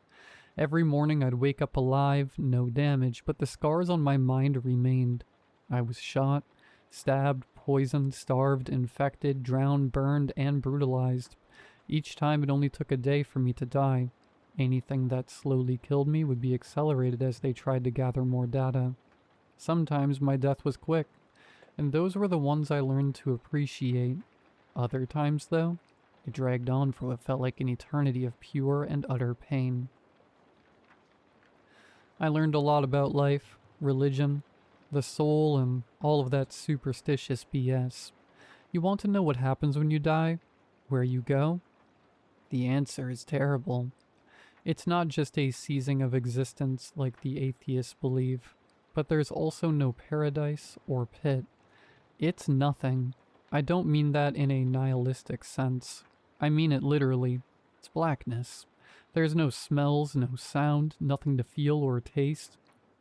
Every morning I'd wake up alive, no damage, but the scars on my mind remained. I was shot, stabbed, poisoned, starved, infected, drowned, burned, and brutalized. Each time it only took a day for me to die. Anything that slowly killed me would be accelerated as they tried to gather more data. Sometimes my death was quick, and those were the ones I learned to appreciate. Other times, though, it dragged on for what felt like an eternity of pure and utter pain. I learned a lot about life, religion, the soul, and all of that superstitious BS. You want to know what happens when you die? Where you go? The answer is terrible. It's not just a ceasing of existence like the atheists believe, but there's also no paradise or pit. It's nothing. I don't mean that in a nihilistic sense. I mean it literally. It's blackness. There's no smells, no sound, nothing to feel or taste.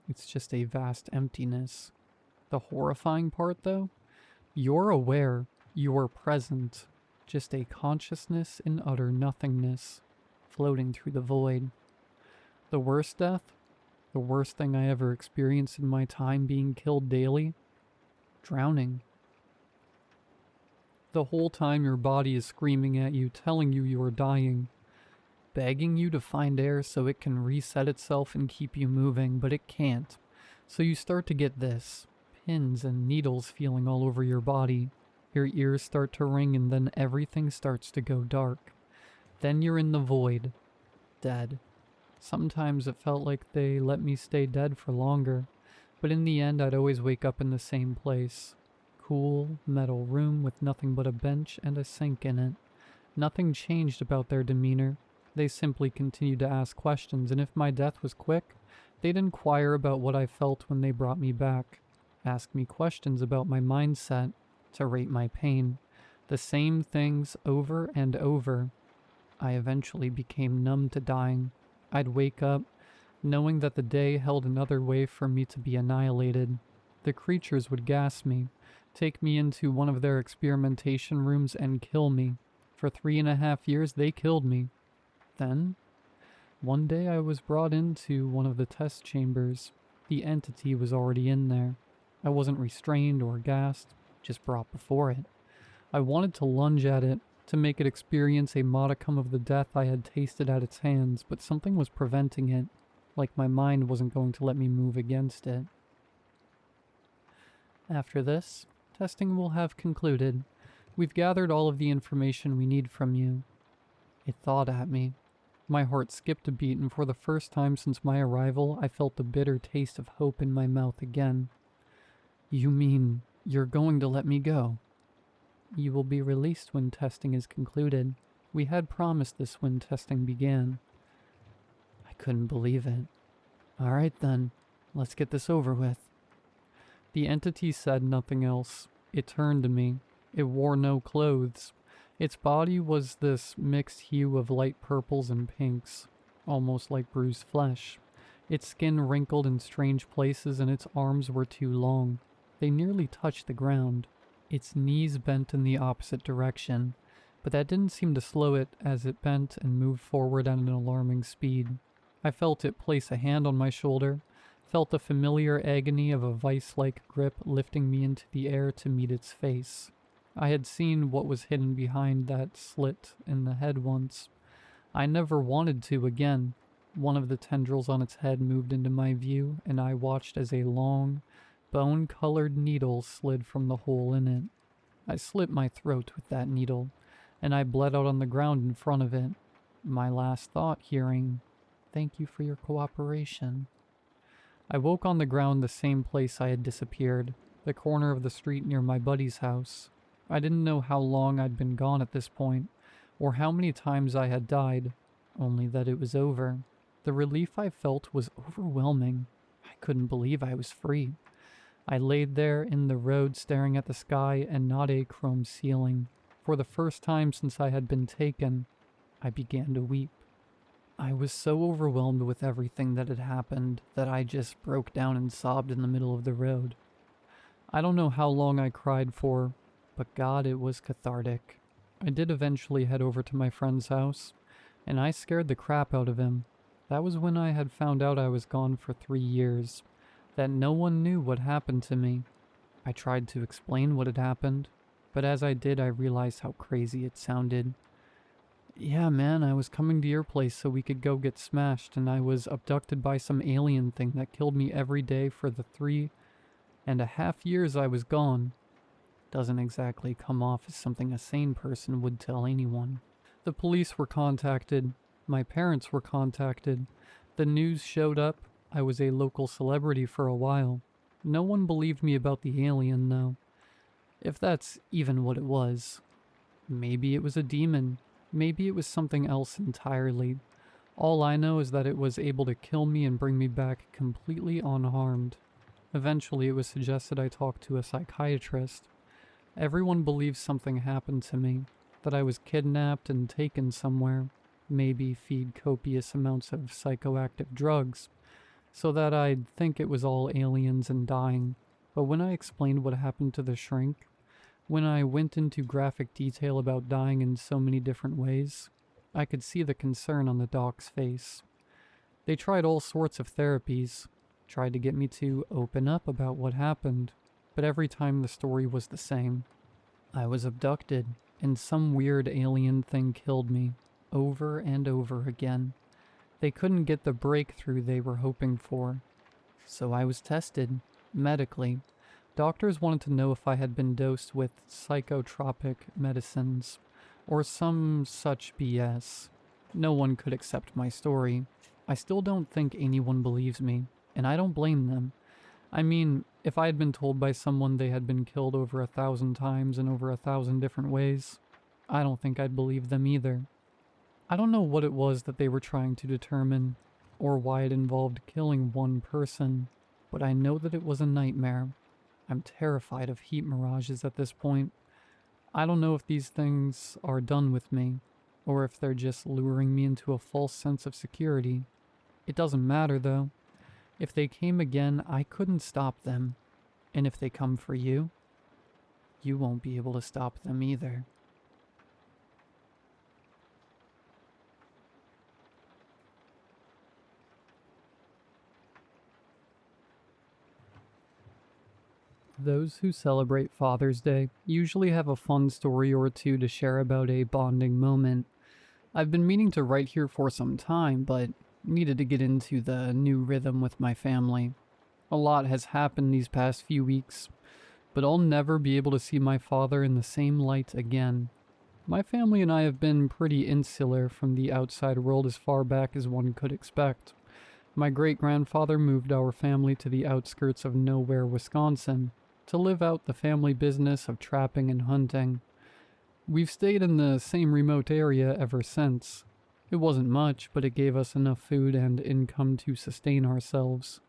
It's just a vast emptiness. The horrifying part, though? You're aware, you're present. Just a consciousness in utter nothingness, floating through the void. The worst death? The worst thing I ever experienced in my time being killed daily? Drowning. The whole time your body is screaming at you, telling you you are dying, begging you to find air so it can reset itself and keep you moving, but it can't. So you start to get this, pins and needles feeling all over your body. Your ears start to ring and then everything starts to go dark. Then you're in the void. Dead. Sometimes it felt like they let me stay dead for longer, but in the end I'd always wake up in the same place. Cool, metal room with nothing but a bench and a sink in it. Nothing changed about their demeanor. They simply continued to ask questions, and if my death was quick, they'd inquire about what I felt when they brought me back. Ask me questions about my mindset, to rate my pain. The same things over and over. I eventually became numb to dying. I'd wake up, knowing that the day held another way for me to be annihilated. The creatures would gas me, take me into one of their experimentation rooms and kill me. For 3.5 years, they killed me. Then, one day I was brought into one of the test chambers. The entity was already in there. I wasn't restrained or gassed, just brought before it. I wanted to lunge at it, to make it experience a modicum of the death I had tasted at its hands, but something was preventing it, like my mind wasn't going to let me move against it. After this, testing will have concluded. We've gathered all of the information we need from you. It thawed at me. My heart skipped a beat, and for the first time since my arrival, I felt the bitter taste of hope in my mouth again. You mean you're going to let me go? You will be released when testing is concluded. We had promised this when testing began. I couldn't believe it. All right then, let's get this over with. The entity said nothing else. It turned to me. It wore no clothes. Its body was this mixed hue of light purples and pinks, almost like bruised flesh. Its skin wrinkled in strange places and its arms were too long. They nearly touched the ground. Its knees bent in the opposite direction, but that didn't seem to slow it as it bent and moved forward at an alarming speed. I felt it place a hand on my shoulder, felt the familiar agony of a vice-like grip lifting me into the air to meet its face. I had seen what was hidden behind that slit in the head once. I never wanted to again. One of the tendrils on its head moved into my view, and I watched as a long, bone-colored needle slid from the hole in it. I slit my throat with that needle, and I bled out on the ground in front of it. My last thought hearing, "Thank you for your cooperation." I woke on the ground the same place I had disappeared, the corner of the street near my buddy's house. I didn't know how long I'd been gone at this point, or how many times I had died, only that it was over. The relief I felt was overwhelming. I couldn't believe I was free. I laid there in the road staring at the sky and not a chrome ceiling. For the first time since I had been taken, I began to weep. I was so overwhelmed with everything that had happened that I just broke down and sobbed in the middle of the road. I don't know how long I cried for, but God, it was cathartic. I did eventually head over to my friend's house, and I scared the crap out of him. That was when I had found out I was gone for 3 years, that no one knew what happened to me. I tried to explain what had happened, but as I did, I realized how crazy it sounded. Yeah, man, I was coming to your place so we could go get smashed, and I was abducted by some alien thing that killed me every day for the 3.5 years I was gone. Doesn't exactly come off as something a sane person would tell anyone. The police were contacted. My parents were contacted. The news showed up. I was a local celebrity for a while. No one believed me about the alien, though. If that's even what it was. Maybe it was a demon. Maybe it was something else entirely. All I know is that it was able to kill me and bring me back completely unharmed. Eventually, it was suggested I talk to a psychiatrist. Everyone believes something happened to me, that I was kidnapped and taken somewhere, maybe feed copious amounts of psychoactive drugs, so that I'd think it was all aliens and dying. But when I explained what happened to the shrink, when I went into graphic detail about dying in so many different ways, I could see the concern on the doc's face. They tried all sorts of therapies, tried to get me to open up about what happened, but every time the story was the same. I was abducted, and some weird alien thing killed me, over and over again. They couldn't get the breakthrough they were hoping for. So I was tested, medically. Doctors wanted to know if I had been dosed with psychotropic medicines, or some such BS. No one could accept my story. I still don't think anyone believes me, and I don't blame them. I mean, if I had been told by someone they had been killed over 1,000 times in over 1,000 different ways, I don't think I'd believe them either. I don't know what it was that they were trying to determine, or why it involved killing one person, but I know that it was a nightmare. I'm terrified of heat mirages at this point. I don't know if these things are done with me, or if they're just luring me into a false sense of security. It doesn't matter though. If they came again, I couldn't stop them. And if they come for you, you won't be able to stop them either. Those who celebrate Father's Day usually have a fun story or two to share about a bonding moment. I've been meaning to write here for some time, but needed to get into the new rhythm with my family. A lot has happened these past few weeks, but I'll never be able to see my father in the same light again. My family and I have been pretty insular from the outside world as far back as one could expect. My great-grandfather moved our family to the outskirts of nowhere, Wisconsin, to live out the family business of trapping and hunting. We've stayed in the same remote area ever since. It wasn't much, but it gave us enough food and income to sustain ourselves.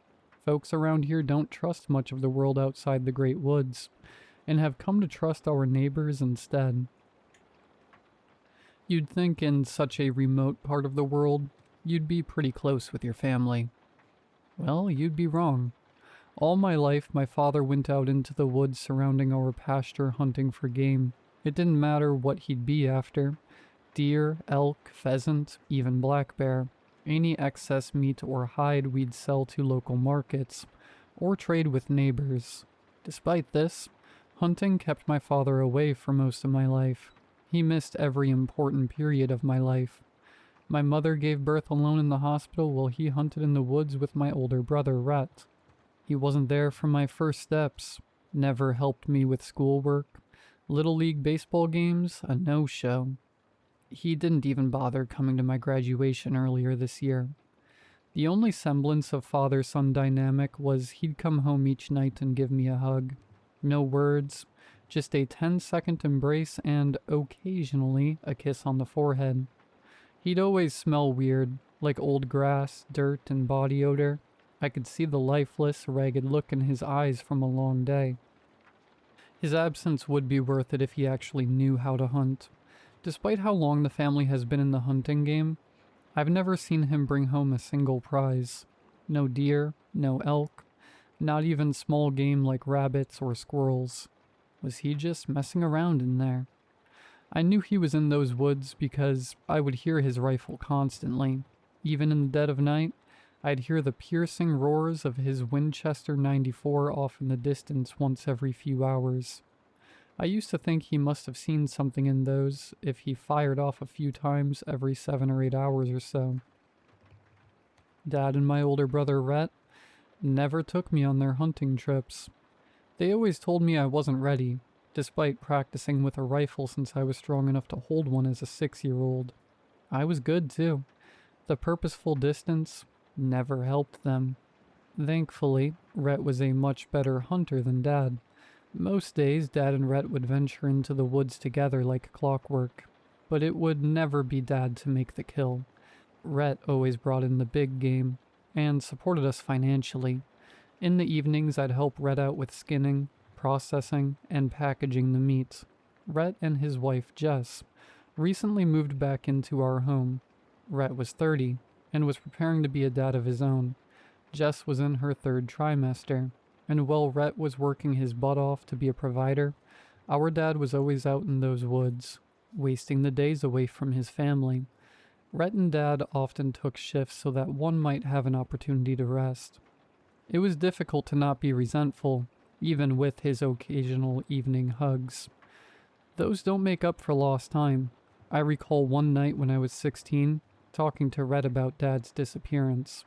Folks around here don't trust much of the world outside the great woods, and have come to trust our neighbors instead. You'd think in such a remote part of the world, you'd be pretty close with your family. Well, you'd be wrong. All my life, my father went out into the woods surrounding our pasture hunting for game. It didn't matter what he'd be after. Deer, elk, pheasant, even black bear. Any excess meat or hide we'd sell to local markets, or trade with neighbors. Despite this, hunting kept my father away for most of my life. He missed every important period of my life. My mother gave birth alone in the hospital while he hunted in the woods with my older brother, Rhett. He wasn't there for my first steps, never helped me with schoolwork, Little League baseball games, a no-show. He didn't even bother coming to my graduation earlier this year. The only semblance of father-son dynamic was he'd come home each night and give me a hug. No words, just a 10-second embrace and, occasionally, a kiss on the forehead. He'd always smell weird, like old grass, dirt, and body odor. I could see the lifeless, ragged look in his eyes from a long day. His absence would be worth it if he actually knew how to hunt. Despite how long the family has been in the hunting game, I've never seen him bring home a single prize. No deer, no elk, not even small game like rabbits or squirrels. Was he just messing around in there? I knew he was in those woods because I would hear his rifle constantly. Even in the dead of night, I'd hear the piercing roars of his Winchester 94 off in the distance once every few hours. I used to think he must have seen something in those if he fired off a few times every 7 or 8 hours or so. Dad and my older brother Rhett never took me on their hunting trips. They always told me I wasn't ready, despite practicing with a rifle since I was strong enough to hold one as a 6-year-old. I was good too. The purposeful distance never helped them. Thankfully, Rhett was a much better hunter than Dad. Most days, Dad and Rhett would venture into the woods together like clockwork, but it would never be Dad to make the kill. Rhett always brought in the big game, and supported us financially. In the evenings, I'd help Rhett out with skinning, processing, and packaging the meat. Rhett and his wife, Jess, recently moved back into our home. Rhett was 30, and was preparing to be a dad of his own. Jess was in her 3rd trimester, and while Rhett was working his butt off to be a provider, our dad was always out in those woods, wasting the days away from his family. Rhett and Dad often took shifts so that one might have an opportunity to rest. It was difficult to not be resentful, even with his occasional evening hugs. Those don't make up for lost time. I recall one night when I was 16, talking to Rhett about Dad's disappearance.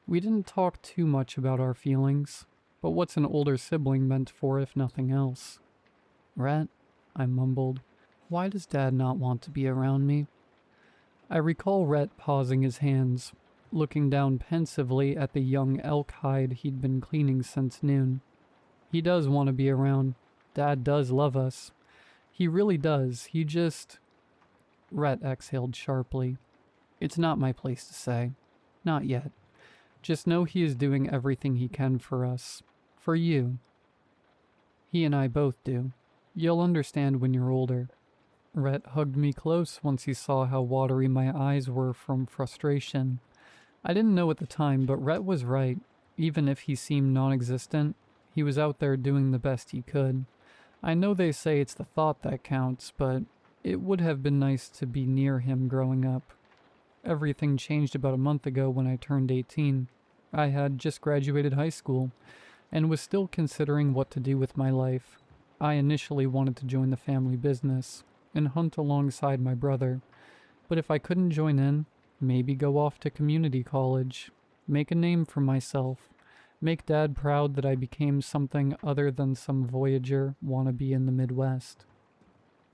We didn't talk too much about our feelings. But what's an older sibling meant for if nothing else? Rhett, I mumbled. Why does Dad not want to be around me? I recall Rhett pausing his hands, looking down pensively at the young elk hide he'd been cleaning since noon. He does want to be around. Dad does love us. He really does. He just... Rhett exhaled sharply. It's not my place to say. Not yet. Just know he is doing everything he can for us. For you. He and I both do. You'll understand when you're older. Rhett hugged me close once he saw how watery my eyes were from frustration. I didn't know at the time, but Rhett was right. Even if he seemed non-existent, he was out there doing the best he could. I know they say it's the thought that counts, but it would have been nice to be near him growing up. Everything changed about a month ago when I turned 18. I had just graduated high school and was still considering what to do with my life. I initially wanted to join the family business and hunt alongside my brother, but if I couldn't join in, maybe go off to community college, make a name for myself, make Dad proud that I became something other than some voyager wannabe in the Midwest.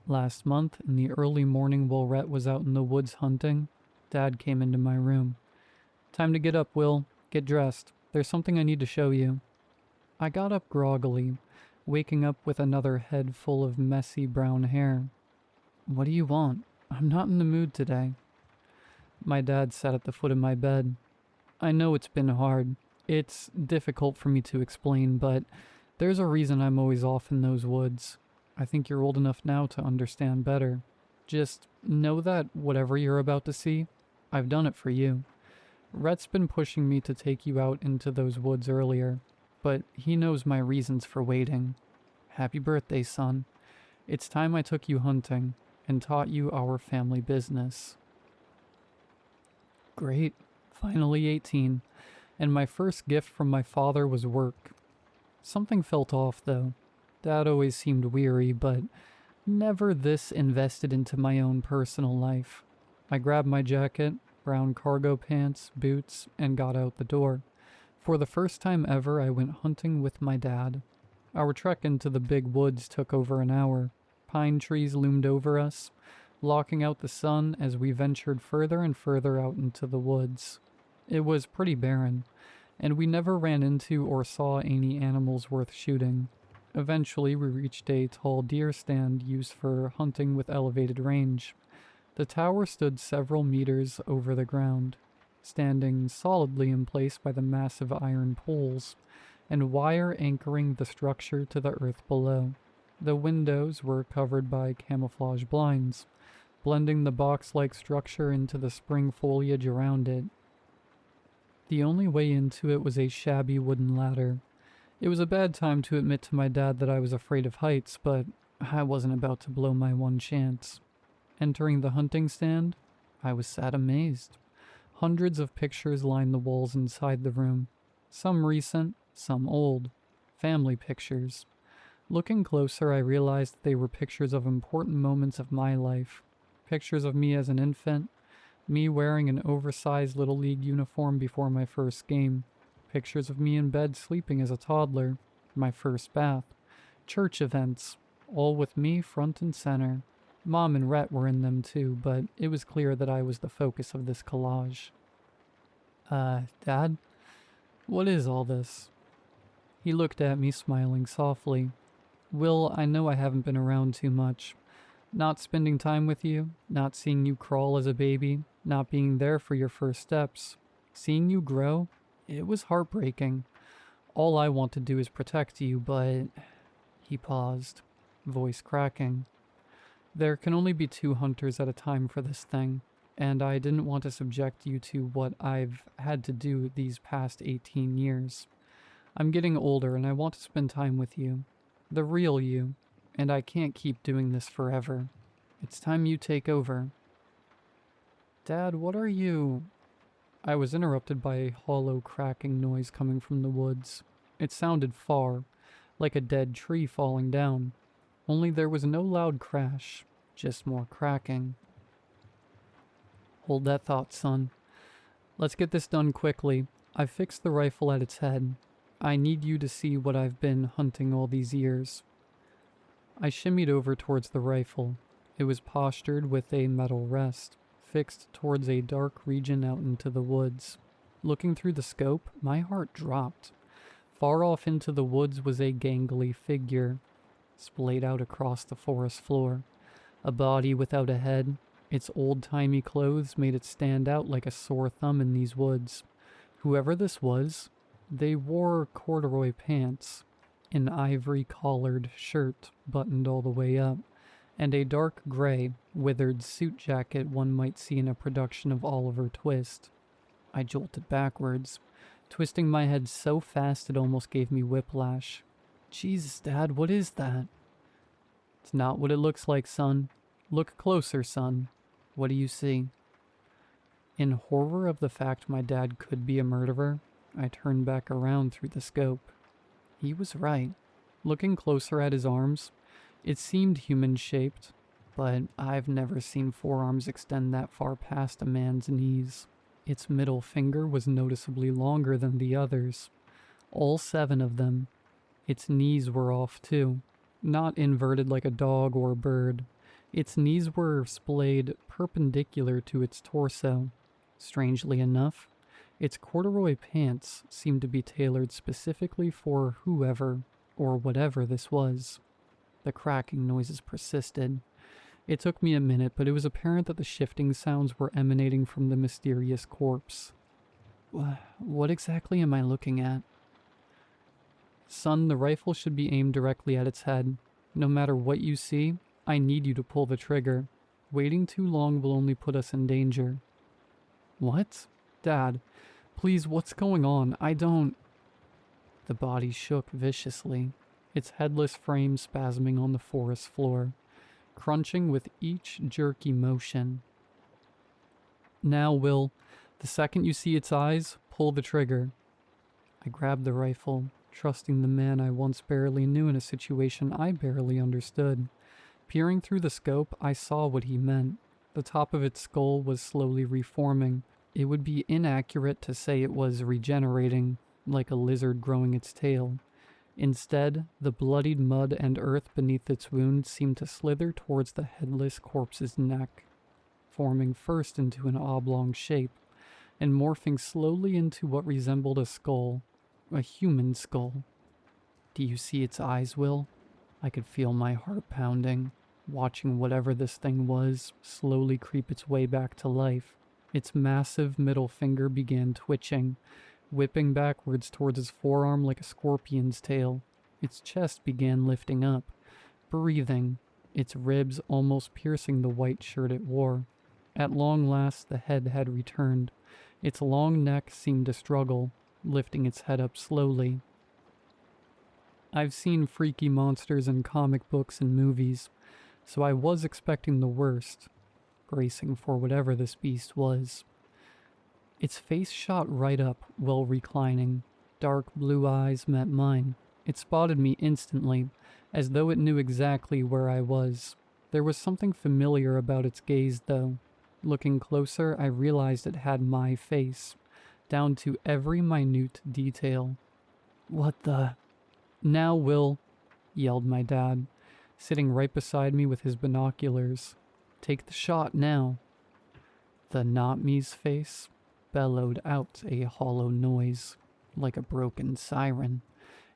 Last month, in the early morning while Rhett was out in the woods hunting, Dad came into my room. Time to get up, Will. Get dressed. There's something I need to show you. I got up groggily, waking up with another head full of messy brown hair. What do you want? I'm not in the mood today. My dad sat at the foot of my bed. I know it's been hard. It's difficult for me to explain, but there's a reason I'm always off in those woods. I think you're old enough now to understand better. Just know that whatever you're about to see, I've done it for you. Rhett's been pushing me to take you out into those woods earlier, but he knows my reasons for waiting. Happy birthday, son. It's time I took you hunting and taught you our family business. Great. Finally 18. And my first gift from my father was work. Something felt off, though. Dad always seemed weary, but never this invested into my own personal life. I grabbed my jacket, brown cargo pants, boots, and got out the door. For the first time ever, I went hunting with my dad. Our trek into the big woods took over an hour. Pine trees loomed over us, blocking out the sun as we ventured further and further out into the woods. It was pretty barren, and we never ran into or saw any animals worth shooting. Eventually, we reached a tall deer stand used for hunting with elevated range. The tower stood several meters over the ground, standing solidly in place by the massive iron poles and wire anchoring the structure to the earth below. The windows were covered by camouflage blinds, blending the box-like structure into the spring foliage around it. The only way into it was a shabby wooden ladder. It was a bad time to admit to my dad that I was afraid of heights, but I wasn't about to blow my one chance. Entering the hunting stand, I was sat amazed. Hundreds of pictures lined the walls inside the room. Some recent, some old. Family pictures. Looking closer, I realized they were pictures of important moments of my life. Pictures of me as an infant, me wearing an oversized Little League uniform before my first game. Pictures of me in bed sleeping as a toddler, my first bath. Church events, all with me front and center. Mom and Rhett were in them too, but it was clear that I was the focus of this collage. Dad? What is all this? He looked at me, smiling softly. Will, I know I haven't been around too much. Not spending time with you, not seeing you crawl as a baby, not being there for your first steps. Seeing you grow, it was heartbreaking. All I want to do is protect you, but... He paused, voice cracking. There can only be 2 hunters at a time for this thing, and I didn't want to subject you to what I've had to do these past 18 years. I'm getting older and I want to spend time with you. The real you, and I can't keep doing this forever. It's time you take over. Dad, what are you... I was interrupted by a hollow cracking noise coming from the woods. It sounded far, like a dead tree falling down. Only there was no loud crash, just more cracking. Hold that thought, son. Let's get this done quickly. I've fixed the rifle at its head. I need you to see what I've been hunting all these years. I shimmied over towards the rifle. It was postured with a metal rest, fixed towards a dark region out into the woods. Looking through the scope, my heart dropped. Far off into the woods was a gangly figure, splayed out across the forest floor. A body without a head. Its old-timey clothes made it stand out like a sore thumb in these woods. Whoever this was, they wore corduroy pants, an ivory-collared shirt buttoned all the way up, and a dark gray, withered suit jacket one might see in a production of Oliver Twist. I jolted backwards, twisting my head so fast it almost gave me whiplash. Jesus, Dad, what is that? It's not what it looks like, son. Look closer, son. What do you see? In horror of the fact my dad could be a murderer, I turned back around through the scope. He was right. Looking closer at his arms, it seemed human-shaped, but I've never seen forearms extend that far past a man's knees. Its middle finger was noticeably longer than the others. All 7 of them. Its knees were off too, not inverted like a dog or a bird. Its knees were splayed perpendicular to its torso. Strangely enough, its corduroy pants seemed to be tailored specifically for whoever or whatever this was. The cracking noises persisted. It took me a minute, but it was apparent that the shifting sounds were emanating from the mysterious corpse. What exactly am I looking at? Son, the rifle should be aimed directly at its head. No matter what you see, I need you to pull the trigger. Waiting too long will only put us in danger. What? Dad, please, what's going on? I don't... The body shook viciously, its headless frame spasming on the forest floor, crunching with each jerky motion. Now, Will, the second you see its eyes, pull the trigger. I grabbed the rifle, trusting the man I once barely knew in a situation I barely understood. Peering through the scope, I saw what he meant. The top of its skull was slowly reforming. It would be inaccurate to say it was regenerating, like a lizard growing its tail. Instead, the bloodied mud and earth beneath its wound seemed to slither towards the headless corpse's neck, forming first into an oblong shape, and morphing slowly into what resembled a skull, a human skull. Do you see its eyes, Will? I could feel my heart pounding, watching whatever this thing was slowly creep its way back to life. Its massive middle finger began twitching, whipping backwards towards its forearm like a scorpion's tail. Its chest began lifting up, breathing, its ribs almost piercing the white shirt it wore. At long last, the head had returned. Its long neck seemed to struggle, lifting its head up slowly. I've seen freaky monsters in comic books and movies, so I was expecting the worst, bracing for whatever this beast was. Its face shot right up while reclining. Dark blue eyes met mine. It spotted me instantly, as though it knew exactly where I was. There was something familiar about its gaze, though. Looking closer, I realized it had my face, down to every minute detail. What the... Now, Will, yelled my dad, sitting right beside me with his binoculars. Take the shot now. The not-me's face bellowed out a hollow noise, like a broken siren,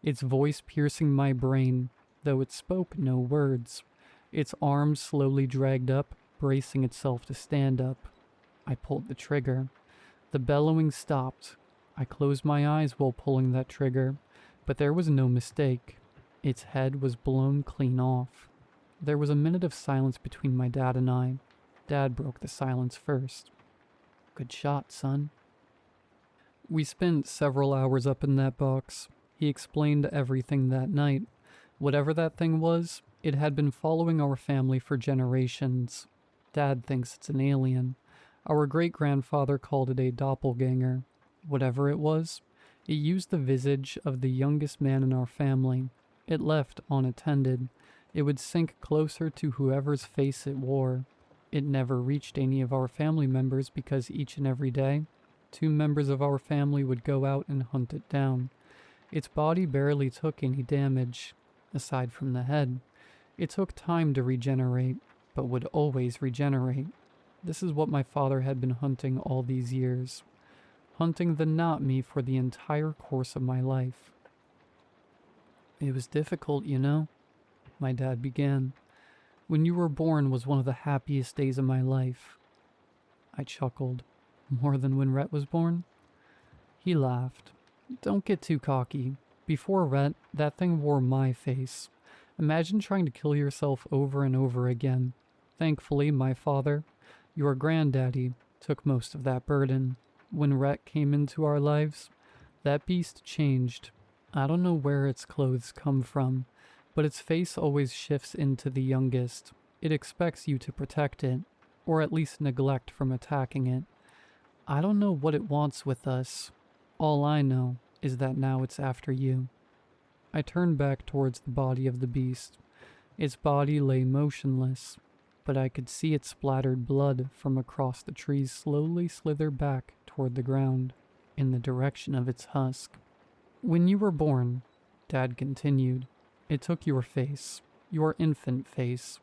its voice piercing my brain, though it spoke no words. Its arms slowly dragged up, bracing itself to stand up. I pulled the trigger. The bellowing stopped. I closed my eyes while pulling that trigger, but there was no mistake. Its head was blown clean off. There was a minute of silence between my dad and I. Dad broke the silence first. Good shot, son. We spent several hours up in that box. He explained everything that night. Whatever that thing was, it had been following our family for generations. Dad thinks it's an alien. Our great-grandfather called it a doppelganger. Whatever it was, it used the visage of the youngest man in our family. It left unattended. It would sink closer to whoever's face it wore. It never reached any of our family members because each and every day, 2 members of our family would go out and hunt it down. Its body barely took any damage, aside from the head. It took time to regenerate, but would always regenerate. This is what my father had been hunting all these years. Hunting the not me for the entire course of my life. It was difficult, you know, my dad began. When you were born was one of the happiest days of my life. I chuckled. More than when Rhett was born? He laughed. Don't get too cocky. Before Rhett, that thing wore my face. Imagine trying to kill yourself over and over again. Thankfully, my father, your granddaddy, took most of that burden. When Rhett came into our lives, that beast changed. I don't know where its clothes come from, but its face always shifts into the youngest. It expects you to protect it, or at least neglect from attacking it. I don't know what it wants with us. All I know is that now it's after you. I turned back towards the body of the beast. Its body lay motionless, but I could see its splattered blood from across the trees slowly slither back toward the ground, in the direction of its husk. When you were born, Dad continued, it took your face, your infant face.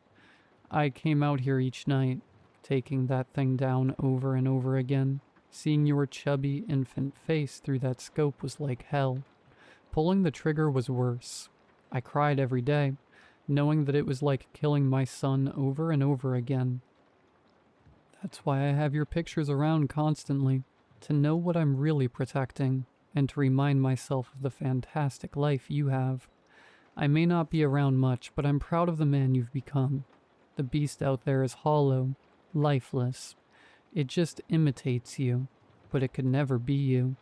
I came out here each night, taking that thing down over and over again. Seeing your chubby infant face through that scope was like hell. Pulling the trigger was worse. I cried every day, knowing that it was like killing my son over and over again. That's why I have your pictures around constantly, to know what I'm really protecting, and to remind myself of the fantastic life you have. I may not be around much, but I'm proud of the man you've become. The beast out there is hollow, lifeless. It just imitates you, but it could never be you.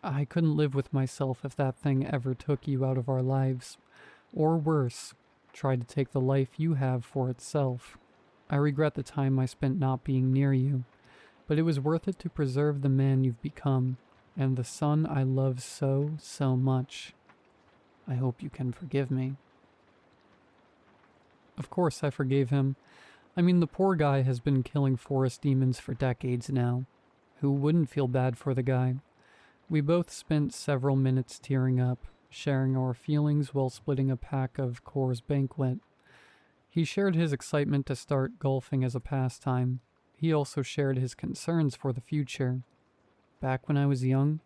I couldn't live with myself if that thing ever took you out of our lives. Or worse, tried to take the life you have for itself. I regret the time I spent not being near you, but it was worth it to preserve the man you've become, and the son I love so, so much. I hope you can forgive me. Of course I forgave him. I mean, the poor guy has been killing forest demons for decades now. Who wouldn't feel bad for the guy? We both spent several minutes tearing up, sharing our feelings while splitting a pack of Coors Banquet. He shared his excitement to start golfing as a pastime. He also shared his concerns for the future. Back when I was young,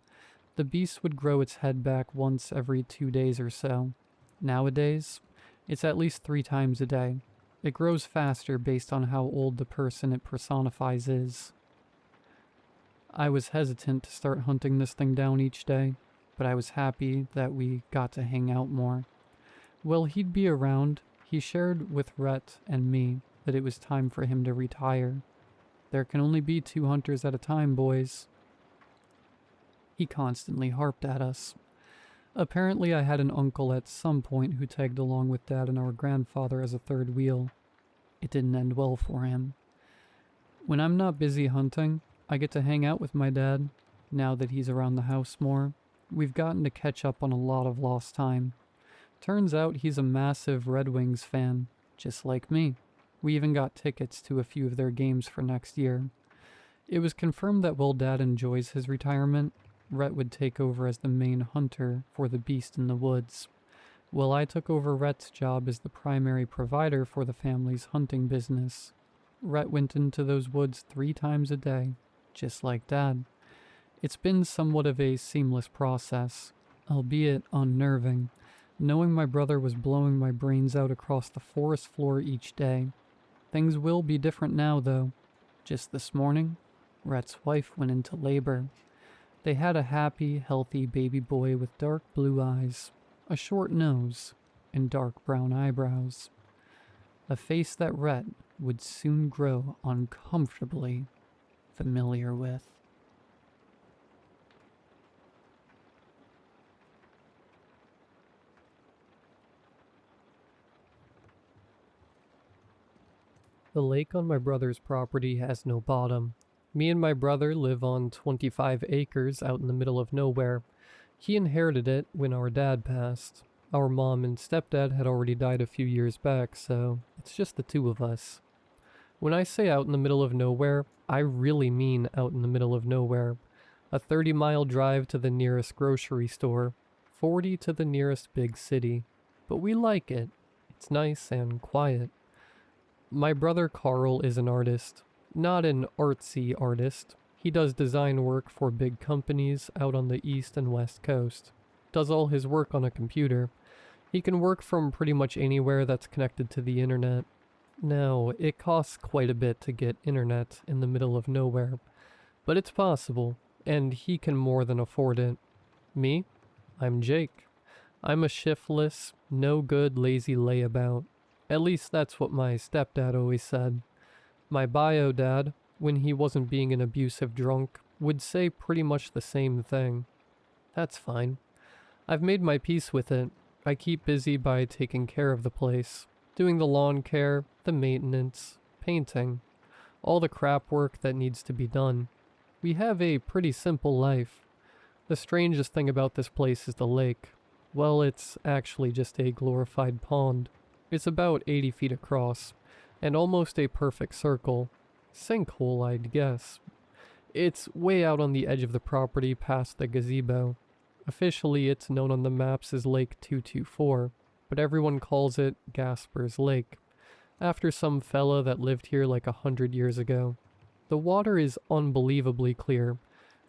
the beast would grow its head back once every 2 days or so. Nowadays, it's at least 3 times a day. It grows faster based on how old the person it personifies is. I was hesitant to start hunting this thing down each day, but I was happy that we got to hang out more. While he'd be around, he shared with Rhett and me that it was time for him to retire. There can only be 2 hunters at a time, boys. He constantly harped at us. Apparently I had an uncle at some point who tagged along with Dad and our grandfather as a third wheel. It didn't end well for him. When I'm not busy hunting, I get to hang out with my dad. Now that he's around the house more, we've gotten to catch up on a lot of lost time. Turns out he's a massive Red Wings fan, just like me. We even got tickets to a few of their games for next year. It was confirmed that while Dad enjoys his retirement, Rhett would take over as the main hunter for the beast in the woods, while I took over Rhett's job as the primary provider for the family's hunting business. Rhett went into those woods 3 times a day, just like Dad. It's been somewhat of a seamless process, albeit unnerving, knowing my brother was blowing my brains out across the forest floor each day. Things will be different now, though. Just this morning, Rhett's wife went into labor. They had a happy, healthy baby boy with dark blue eyes, a short nose, and dark brown eyebrows. A face that Rhett would soon grow uncomfortably familiar with. The lake on my brother's property has no bottom. Me and my brother live on 25 acres out in the middle of nowhere. He inherited it when our dad passed. Our mom and stepdad had already died a few years back, so it's just the 2 of us. When I say out in the middle of nowhere, I really mean out in the middle of nowhere. A 30-mile drive to the nearest grocery store, 40 to the nearest big city, but we like it. It's nice and quiet. My brother Carl is an artist, not an artsy artist. He does design work for big companies out on the east and west coast. Does all his work on a computer. He can work from pretty much anywhere that's connected to the internet. Now, it costs quite a bit to get internet in the middle of nowhere, but it's possible, and he can more than afford it. Me? I'm Jake. I'm a shiftless, no-good, lazy layabout. At least that's what my stepdad always said. My bio dad, when he wasn't being an abusive drunk, would say pretty much the same thing. That's fine. I've made my peace with it. I keep busy by taking care of the place, doing the lawn care, the maintenance, painting, all the crap work that needs to be done. We have a pretty simple life. The strangest thing about this place is the lake. Well, it's actually just a glorified pond. It's about 80 feet across, and almost a perfect circle. Sinkhole, I'd guess. It's way out on the edge of the property past the gazebo. Officially, it's known on the maps as Lake 224, but everyone calls it Gasper's Lake, after some fella that lived here like 100 years ago. The water is unbelievably clear,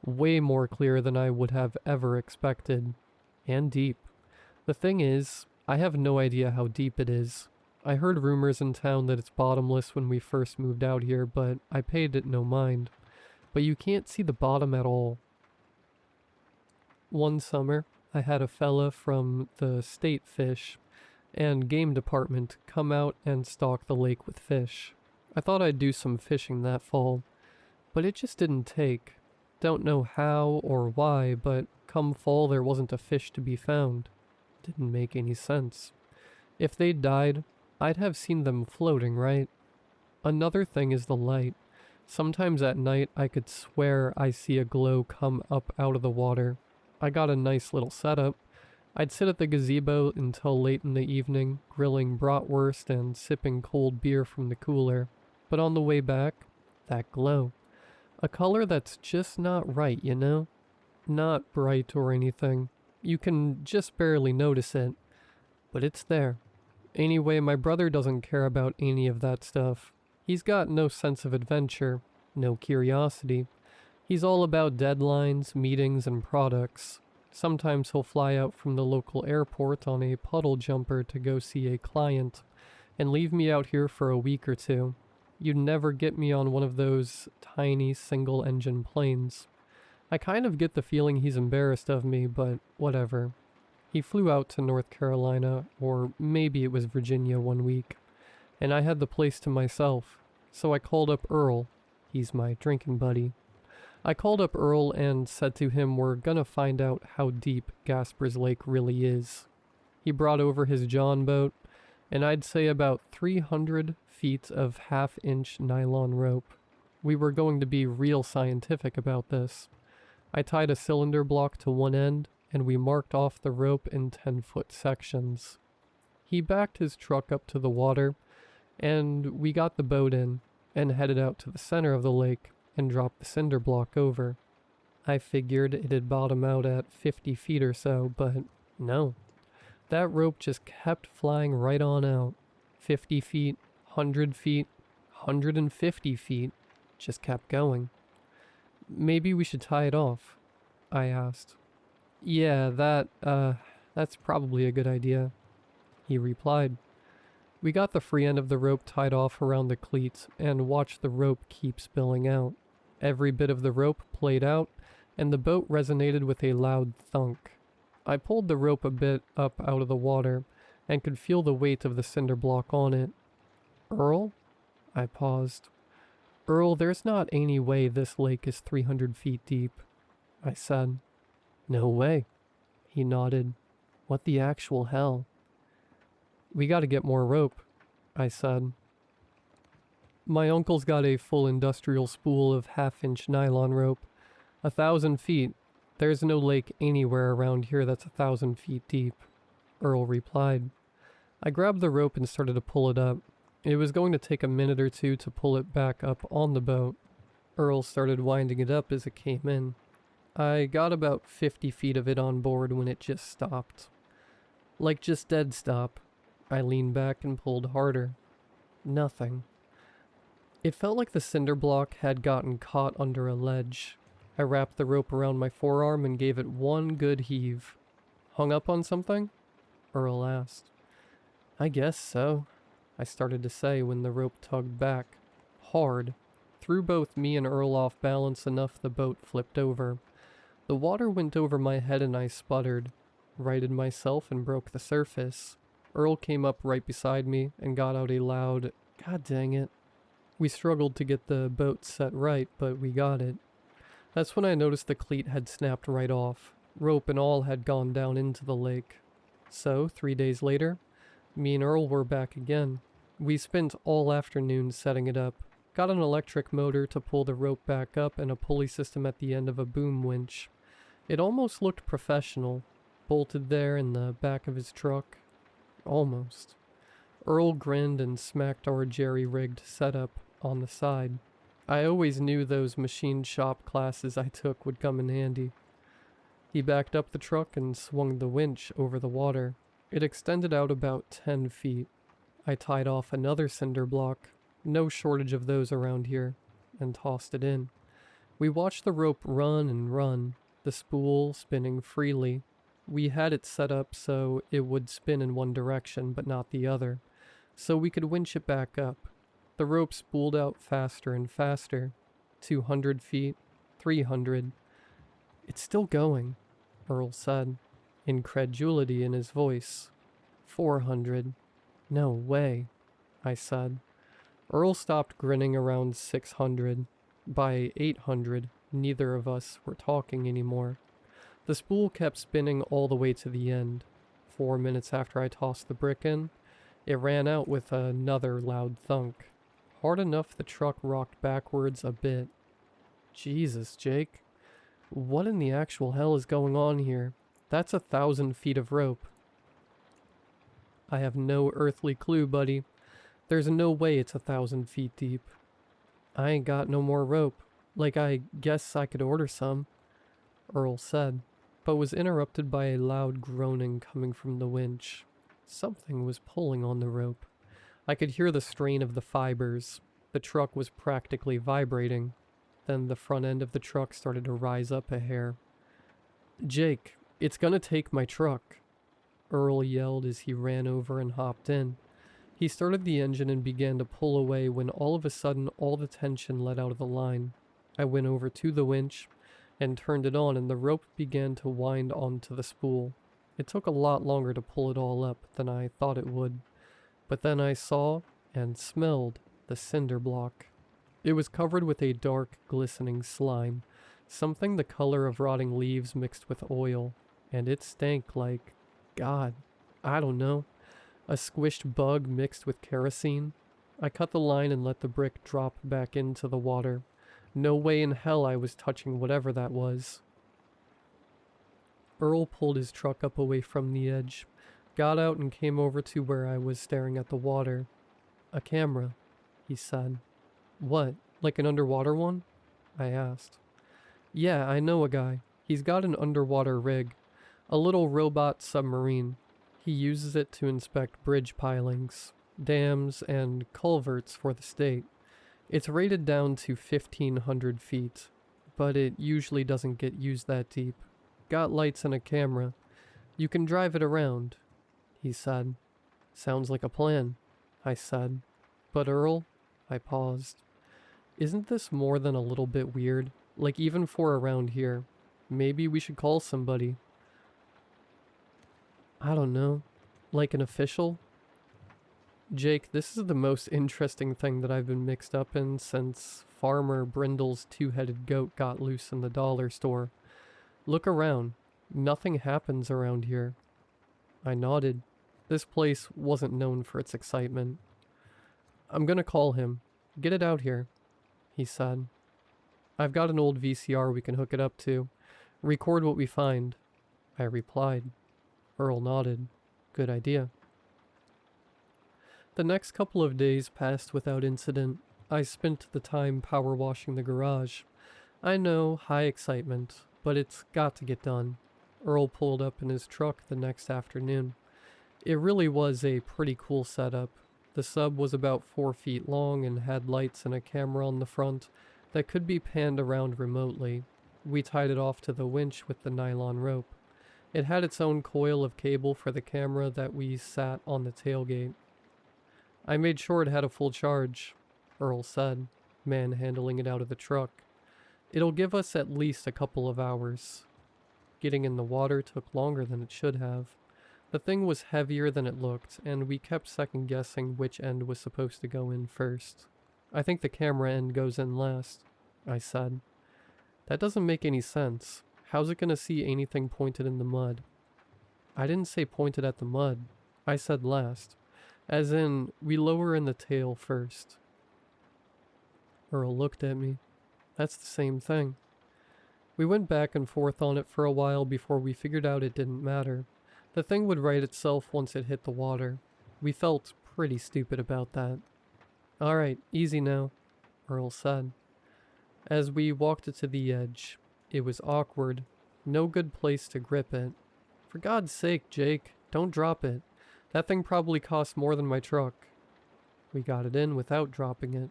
way more clear than I would have ever expected, and deep. The thing is, I have no idea how deep it is. I heard rumors in town that it's bottomless when we first moved out here, but I paid it no mind. But you can't see the bottom at all. One summer, I had a fella from the state fish and game department come out and stock the lake with fish. I thought I'd do some fishing that fall, but it just didn't take. Don't know how or why, but come fall there wasn't a fish to be found. Didn't make any sense. If they'd died, I'd have seen them floating, right? Another thing is the light. Sometimes at night I could swear I see a glow come up out of the water. I got a nice little setup. I'd sit at the gazebo until late in the evening, grilling bratwurst and sipping cold beer from the cooler. But on the way back, that glow. A color that's just not right, you know? Not bright or anything. You can just barely notice it. But it's there. Anyway, my brother doesn't care about any of that stuff. He's got no sense of adventure, no curiosity. He's all about deadlines, meetings, and products. Sometimes he'll fly out from the local airport on a puddle jumper to go see a client, and leave me out here for a week or two. You'd never get me on one of those tiny single-engine planes. I kind of get the feeling he's embarrassed of me, but whatever. He flew out to North Carolina, or maybe it was Virginia, one week, and I had the place to myself, so I called up Earl. He's my drinking buddy. I called up Earl and said to him we're gonna find out how deep Gasper's Lake really is. He brought over his John boat, and I'd say about 300 feet of half-inch nylon rope. We were going to be real scientific about this. I tied a cylinder block to one end, and we marked off the rope in 10-foot sections. He backed his truck up to the water, and we got the boat in, and headed out to the center of the lake, and dropped the cinder block over. I figured it'd bottom out at 50 feet or so, but no. That rope just kept flying right on out. 50 feet, 100 feet, 150 feet, just kept going. Maybe we should tie it off, I asked. Yeah, that's probably a good idea, he replied. We got the free end of the rope tied off around the cleats and watched the rope keep spilling out. Every bit of the rope played out, and the boat resonated with a loud thunk. I pulled the rope a bit up out of the water, and could feel the weight of the cinder block on it. Earl? I paused. Earl, there's not any way this lake is 300 feet deep, I said. No way, he nodded. What the actual hell? We gotta get more rope, I said. My uncle's got a full industrial spool of half-inch nylon rope. 1,000 feet. There's no lake anywhere around here that's 1,000 feet deep, Earl replied. I grabbed the rope and started to pull it up. It was going to take a minute or two to pull it back up on the boat. Earl started winding it up as it came in. I got about 50 feet of it on board when it just stopped. Like just dead stop. I leaned back and pulled harder. Nothing. It felt like the cinder block had gotten caught under a ledge. I wrapped the rope around my forearm and gave it one good heave. Hung up on something? Earl asked. I guess so, I started to say when the rope tugged back. Hard. Threw both me and Earl off balance enough the boat flipped over. The water went over my head and I sputtered. Righted myself and broke the surface. Earl came up right beside me and got out a loud, "God dang it." We struggled to get the boat set right, but we got it. That's when I noticed the cleat had snapped right off. Rope and all had gone down into the lake. So, 3 days later, me and Earl were back again. We spent all afternoon setting it up. Got an electric motor to pull the rope back up and a pulley system at the end of a boom winch. It almost looked professional, bolted there in the back of his truck. Almost. Earl grinned and smacked our jerry-rigged setup on the side. I always knew those machine shop classes I took would come in handy. He backed up the truck and swung the winch over the water. It extended out about 10 feet. I tied off another cinder block, no shortage of those around here, and tossed it in. We watched the rope run and run, the spool spinning freely. We had it set up so it would spin in one direction but not the other, so we could winch it back up. The rope spooled out faster and faster. 200 feet, 300. It's still going, Earl said, incredulity in his voice. 400. No way, I said. Earl stopped grinning around 600. By 800, neither of us were talking anymore. The spool kept spinning all the way to the end. 4 minutes after I tossed the brick in, it ran out with another loud thunk. Hard enough the truck rocked backwards a bit. Jesus, Jake. What in the actual hell is going on here? That's 1,000 feet of rope. I have no earthly clue, buddy. There's no way it's 1,000 feet deep. I ain't got no more rope. Like, I guess I could order some, Earl said, but was interrupted by a loud groaning coming from the winch. Something was pulling on the rope. I could hear the strain of the fibers. The truck was practically vibrating. Then the front end of the truck started to rise up a hair. Jake, it's gonna take my truck, Earl yelled as he ran over and hopped in. He started the engine and began to pull away when all of a sudden all the tension let out of the line. I went over to the winch and turned it on and the rope began to wind onto the spool. It took a lot longer to pull it all up than I thought it would. But then I saw and smelled the cinder block. It was covered with a dark, glistening slime, something the color of rotting leaves mixed with oil, and it stank like, God, I don't know, a squished bug mixed with kerosene. I cut the line and let the brick drop back into the water. No way in hell I was touching whatever that was. Earl pulled his truck up away from the edge, got out and came over to where I was staring at the water. A camera, he said. What, like an underwater one? I asked. Yeah, I know a guy. He's got an underwater rig. A little robot submarine. He uses it to inspect bridge pilings, dams, and culverts for the state. It's rated down to 1,500 feet, but it usually doesn't get used that deep. Got lights and a camera. You can drive it around, he said. Sounds like a plan, I said. But Earl, I paused. Isn't this more than a little bit weird? Like even for around here. Maybe we should call somebody. I don't know. Like an official? Jake, this is the most interesting thing that I've been mixed up in since Farmer Brindle's two-headed goat got loose in the dollar store. Look around. Nothing happens around here. I nodded. This place wasn't known for its excitement. I'm gonna call him. Get it out here, he said. I've got an old VCR we can hook it up to. Record what we find, I replied. Earl nodded. Good idea. The next couple of days passed without incident. I spent the time power washing the garage. I know, high excitement. but it's got to get done. Earl pulled up in his truck the next afternoon. It really was a pretty cool setup. The sub was about 4 feet long and had lights and a camera on the front that could be panned around remotely. We tied it off to the winch with the nylon rope. It had its own coil of cable for the camera that we sat on the tailgate. I made sure it had a full charge, Earl said, manhandling it out of the truck. It'll give us at least a couple of hours. Getting in the water took longer than it should have. The thing was heavier than it looked, and we kept second-guessing which end was supposed to go in first. I think the camera end goes in last, I said. That doesn't make any sense. How's it gonna see anything pointed in the mud? I didn't say pointed at the mud. I said last. As in, we lower in the tail first. Earl looked at me. That's the same thing. We went back and forth on it for a while before we figured out it didn't matter. The thing would right itself once it hit the water. We felt pretty stupid about that. Alright, easy now, Earl said. As we walked it to the edge, it was awkward. No good place to grip it. For God's sake, Jake, don't drop it. That thing probably cost more than my truck. We got it in without dropping it.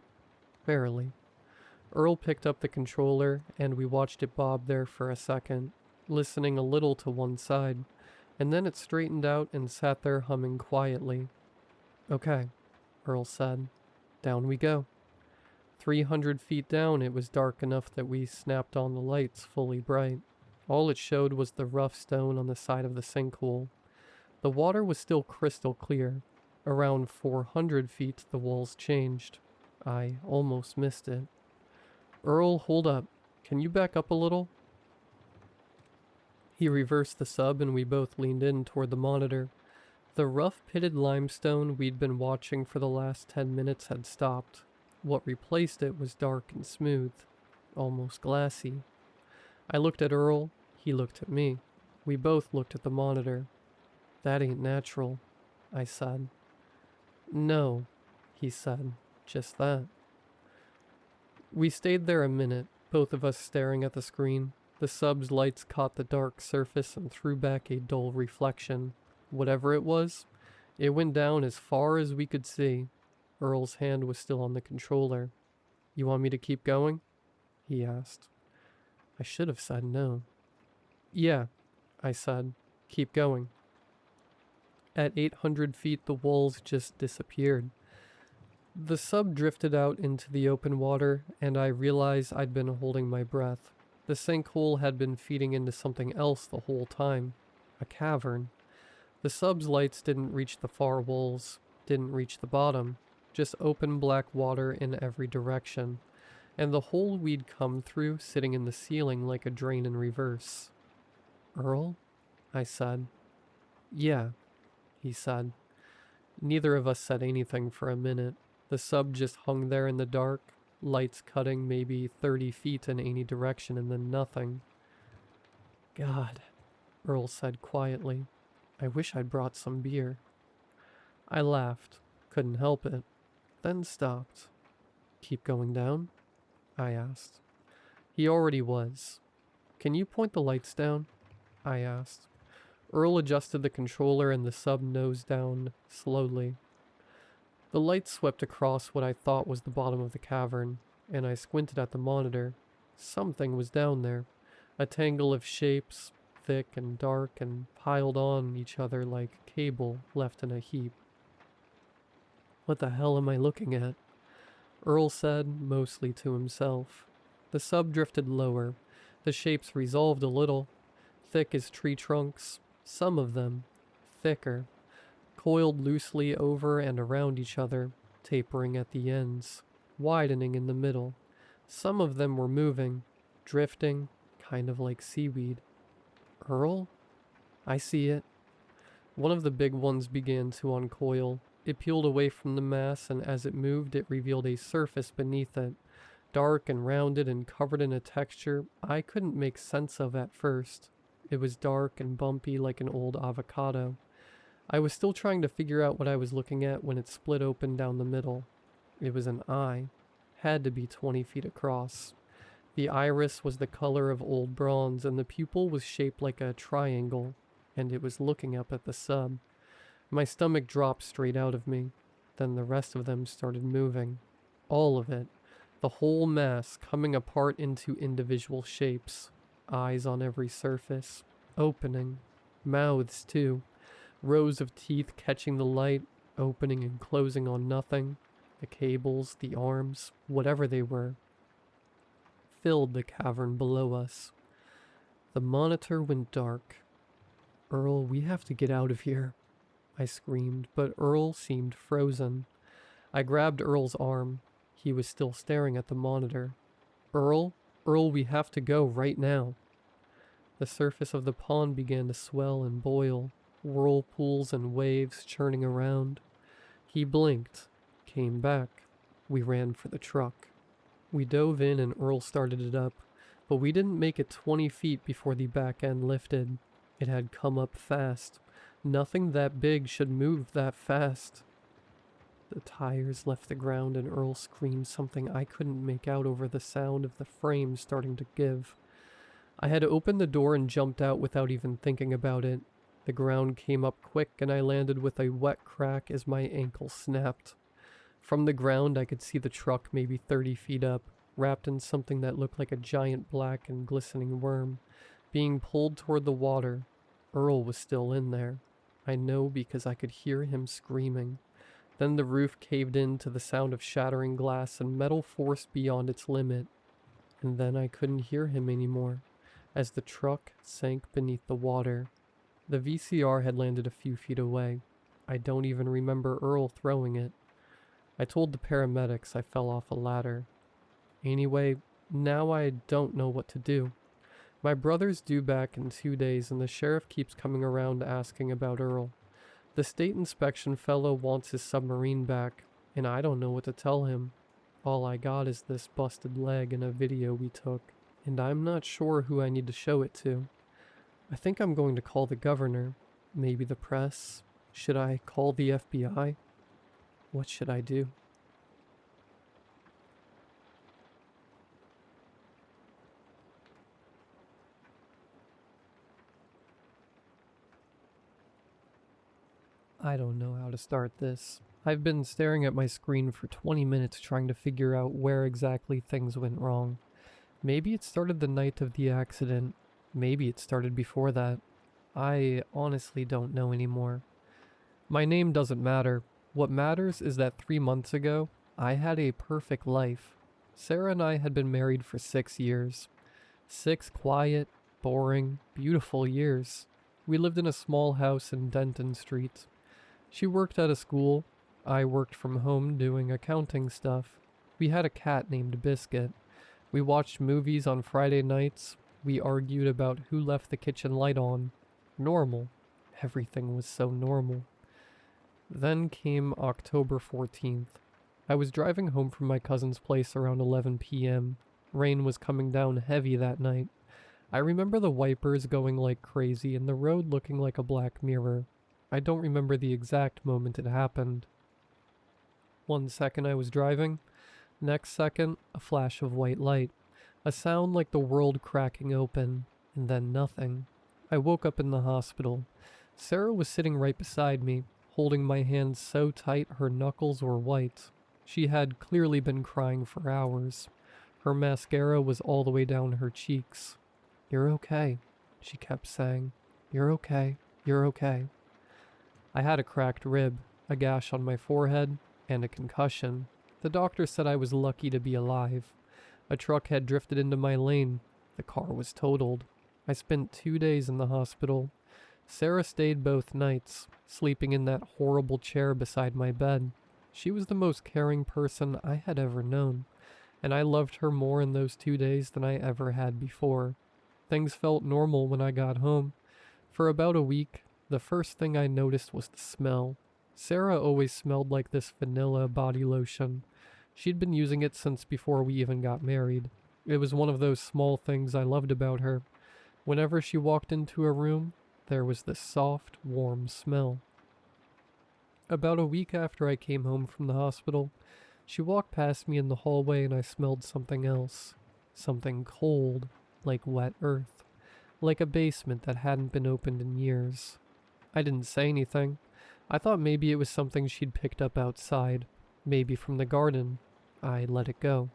Barely. Earl picked up the controller, and we watched it bob there for a second, listening a little to one side, and then it straightened out and sat there humming quietly. Okay, Earl said. Down we go. 300 feet down, it was dark enough that we snapped on the lights fully bright. All it showed was the rough stone on the side of the sinkhole. The water was still crystal clear. Around 400 feet, the walls changed. I almost missed it. Earl, hold up. Can you back up a little? He reversed the sub and we both leaned in toward the monitor. The rough pitted limestone we'd been watching for the last 10 minutes had stopped. What replaced it was dark and smooth, almost glassy. I looked at Earl, he looked at me. We both looked at the monitor. That ain't natural, I said. No, he said, just that. We stayed there a minute, both of us staring at the screen. The sub's lights caught the dark surface and threw back a dull reflection. Whatever it was, it went down as far as we could see. Earl's hand was still on the controller. You want me to keep going? He asked. I should have said no. Yeah, I said. Keep going. At 800 feet, the walls just disappeared. The sub drifted out into the open water, and I realized I'd been holding my breath. The sinkhole had been feeding into something else the whole time. A cavern. The sub's lights didn't reach the far walls, didn't reach the bottom. Just open black water in every direction, and the hole we'd come through sitting in the ceiling like a drain in reverse. Earl? I said. Yeah, he said. Neither of us said anything for a minute. The sub just hung there in the dark, lights cutting maybe 30 feet in any direction and then nothing. God, Earl said quietly. I wish I'd brought some beer. I laughed. Couldn't help it. Then stopped. Keep going down? I asked. He already was. Can you point the lights down? I asked. Earl adjusted the controller and the sub nosed down slowly. The light swept across what I thought was the bottom of the cavern, and I squinted at the monitor. Something was down there. A tangle of shapes, thick and dark and piled on each other like cable left in a heap. What the hell am I looking at? Earl said, mostly to himself. The sub drifted lower. The shapes resolved a little. Thick as tree trunks. Some of them. Thicker. Coiled loosely over and around each other, tapering at the ends. Widening in the middle. Some of them were moving. Drifting. Kind of like seaweed. Earl? I see it. One of the big ones began to uncoil. It peeled away from the mass, and as it moved, it revealed a surface beneath it, dark and rounded and covered in a texture I couldn't make sense of at first. It was dark and bumpy like an old avocado. I was still trying to figure out what I was looking at when it split open down the middle. It was an eye. Had to be 20 feet across. The iris was the color of old bronze, and the pupil was shaped like a triangle, and it was looking up at the sub. My stomach dropped straight out of me. Then the rest of them started moving. All of it. The whole mass coming apart into individual shapes. Eyes on every surface. Opening. Mouths, too. Rows of teeth catching the light, opening and closing on nothing. The cables, the arms, whatever they were, filled the cavern below us. The monitor went dark. "Earl, we have to get out of here," I screamed, but Earl seemed frozen. I grabbed Earl's arm. He was still staring at the monitor. "Earl, we have to go right now." The surface of the pond began to swell and boil, whirlpools and waves churning around. He blinked, came back. We ran for the truck. We dove in and Earl started it up, but we didn't make it 20 feet before the back end lifted. It had come up fast. Nothing that big should move that fast. The tires left the ground and Earl screamed something I couldn't make out over the sound of the frame starting to give. I had opened the door and jumped out without even thinking about it. The ground came up quick and I landed with a wet crack as my ankle snapped. From the ground I could see the truck maybe 30 feet up, wrapped in something that looked like a giant black and glistening worm, being pulled toward the water. Earl was still in there. I know because I could hear him screaming. Then the roof caved in to the sound of shattering glass and metal forced beyond its limit. And then I couldn't hear him anymore, as the truck sank beneath the water. The VCR had landed a few feet away. I don't even remember Earl throwing it. I told the paramedics I fell off a ladder. Anyway, now I don't know what to do. My brother's due back in 2 days and the sheriff keeps coming around asking about Earl. The state inspection fellow wants his submarine back, and I don't know what to tell him. All I got is this busted leg and a video we took, and I'm not sure who I need to show it to. I think I'm going to call the governor, maybe the press. Should I call the FBI? What should I do? I don't know how to start this. I've been staring at my screen for 20 minutes trying to figure out where exactly things went wrong. Maybe it started the night of the accident. Maybe it started before that. I honestly don't know anymore. My name doesn't matter. What matters is that 3 months ago, I had a perfect life. Sarah and I had been married for 6 years. 6 quiet, boring, beautiful years. We lived in a small house in Denton Street. She worked at a school. I worked from home doing accounting stuff. We had a cat named Biscuit. We watched movies on Friday nights. We argued about who left the kitchen light on. Normal. Everything was so normal. Then came October 14th. I was driving home from my cousin's place around 11 p.m. Rain was coming down heavy that night. I remember the wipers going like crazy and the road looking like a black mirror. I don't remember the exact moment it happened. 1 second I was driving. Next second, a flash of white light. A sound like the world cracking open. And then nothing. I woke up in the hospital. Sarah was sitting right beside me, holding my hand so tight her knuckles were white. She had clearly been crying for hours. Her mascara was all the way down her cheeks. "You're okay," she kept saying. "You're okay. You're okay." I had a cracked rib, a gash on my forehead, and a concussion. The doctor said I was lucky to be alive. A truck had drifted into my lane. The car was totaled. I spent 2 days in the hospital. Sarah stayed both nights, sleeping in that horrible chair beside my bed. She was the most caring person I had ever known, and I loved her more in those 2 days than I ever had before. Things felt normal when I got home. For about a week, the first thing I noticed was the smell. Sarah always smelled like this vanilla body lotion. She'd been using it since before we even got married. It was one of those small things I loved about her. Whenever she walked into a room, there was this soft, warm smell. About a week after I came home from the hospital, she walked past me in the hallway and I smelled something else. Something cold, like wet earth, like a basement that hadn't been opened in years. I didn't say anything. I thought maybe it was something she'd picked up outside, maybe from the garden. I let it go.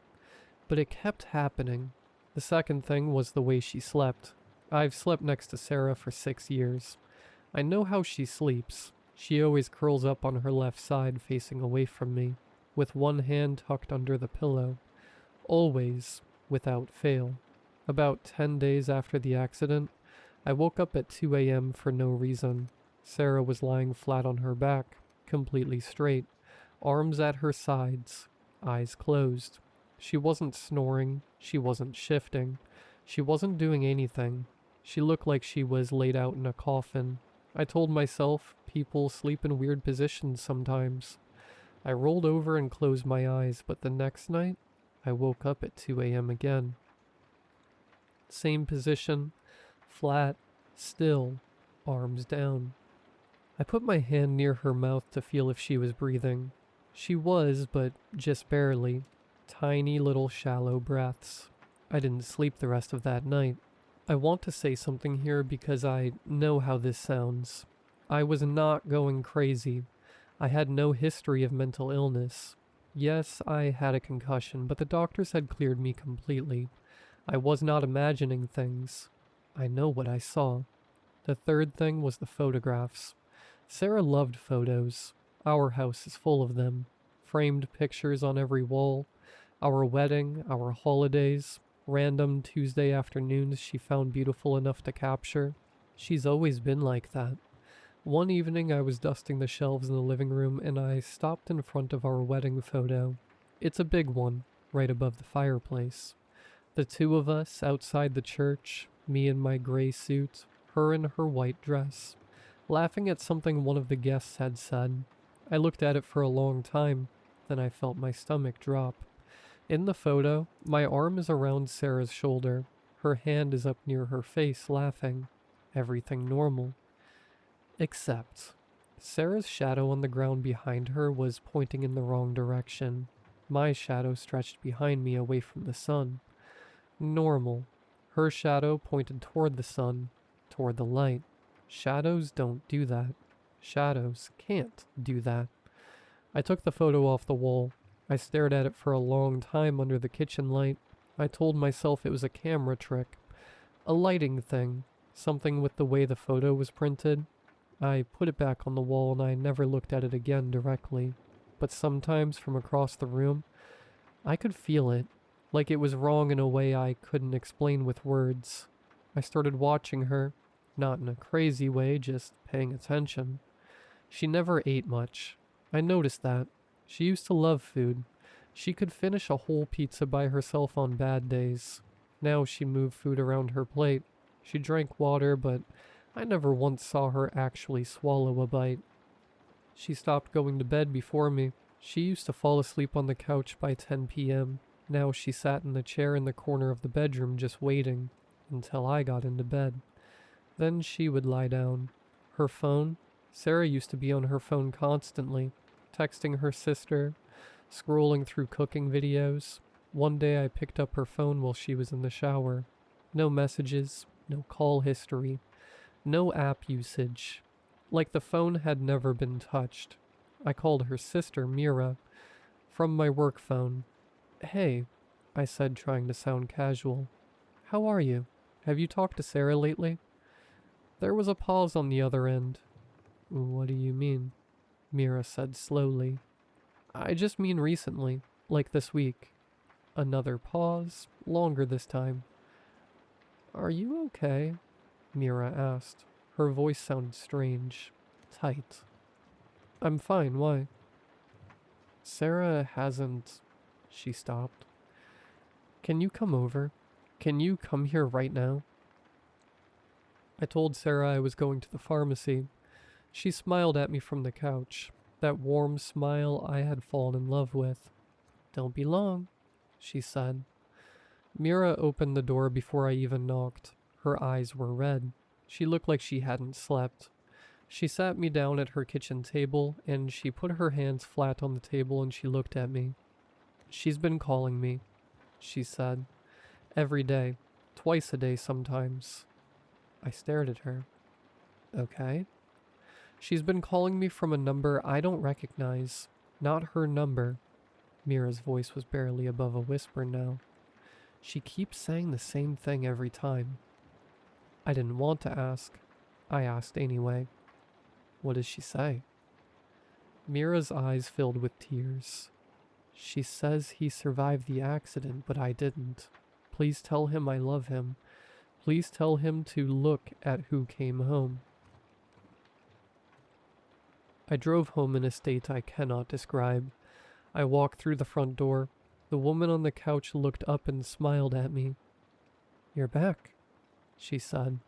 But it kept happening. The second thing was the way she slept. I've slept next to Sarah for 6 years. I know how she sleeps. She always curls up on her left side facing away from me, with one hand tucked under the pillow. Always, without fail. About 10 days after the accident, I woke up at 2 a.m. for no reason. Sarah was lying flat on her back, completely straight, arms at her sides, eyes closed. She wasn't snoring, she wasn't shifting, she wasn't doing anything. She looked like she was laid out in a coffin. I told myself people sleep in weird positions sometimes. I rolled over and closed my eyes, but the next night, I woke up at 2 a.m. again. Same position, flat, still, arms down. I put my hand near her mouth to feel if she was breathing. She was, but just barely. Tiny little shallow breaths. I didn't sleep the rest of that night. I want to say something here because I know how this sounds. I was not going crazy. I had no history of mental illness. Yes, I had a concussion, but the doctors had cleared me completely. I was not imagining things. I know what I saw. The third thing was the photographs. Sarah loved photos. Our house is full of them. Framed pictures on every wall. Our wedding, our holidays, random Tuesday afternoons she found beautiful enough to capture. She's always been like that. One evening I was dusting the shelves in the living room and I stopped in front of our wedding photo. It's a big one, right above the fireplace. The two of us outside the church, me in my gray suit, her in her white dress, laughing at something one of the guests had said. I looked at it for a long time, then I felt my stomach drop. In the photo, my arm is around Sarah's shoulder. Her hand is up near her face, laughing. Everything normal. Except, Sarah's shadow on the ground behind her was pointing in the wrong direction. My shadow stretched behind me away from the sun. Normal. Her shadow pointed toward the sun, toward the light. Shadows don't do that. Shadows can't do that. I took the photo off the wall. I stared at it for a long time under the kitchen light. I told myself it was a camera trick. A lighting thing. Something with the way the photo was printed. I put it back on the wall and I never looked at it again directly. But sometimes from across the room, I could feel it. Like it was wrong in a way I couldn't explain with words. I started watching her. Not in a crazy way, just paying attention. She never ate much. I noticed that. She used to love food. She could finish a whole pizza by herself on bad days. Now she moved food around her plate. She drank water, but I never once saw her actually swallow a bite. She stopped going to bed before me. She used to fall asleep on the couch by 10 p.m. Now she sat in the chair in the corner of the bedroom just waiting until I got into bed. Then she would lie down. Her phone? Sarah used to be on her phone constantly, texting her sister, scrolling through cooking videos. One day I picked up her phone while she was in the shower. No messages, no call history, no app usage. Like the phone had never been touched. I called her sister, Mira, from my work phone. "Hey," I said, trying to sound casual. "How are you? Have you talked to Sarah lately?" There was a pause on the other end. "What do you mean?" Mira said slowly. "I just mean recently, like this week." Another pause, longer this time. "Are you okay?" Mira asked. Her voice sounded strange, tight. "I'm fine, why?" "Sarah hasn't..." She stopped. "Can you come over? Can you come here right now?" I told Sarah I was going to the pharmacy. She smiled at me from the couch, that warm smile I had fallen in love with. "Don't be long," she said. Mira opened the door before I even knocked. Her eyes were red. She looked like she hadn't slept. She sat me down at her kitchen table, and she put her hands flat on the table and she looked at me. "She's been calling me," she said. Every day. Twice a day sometimes. I stared at her. Okay. She's been calling me from a number I don't recognize. Not her number. Mira's voice was barely above a whisper now. She keeps saying the same thing every time. I didn't want to ask. I asked anyway. What does she say? Mira's eyes filled with tears. She says he survived the accident, but I didn't. Please tell him I love him. Please tell him to look at who came home. I drove home in a state I cannot describe. I walked through the front door. The woman on the couch looked up and smiled at me. You're back, she said.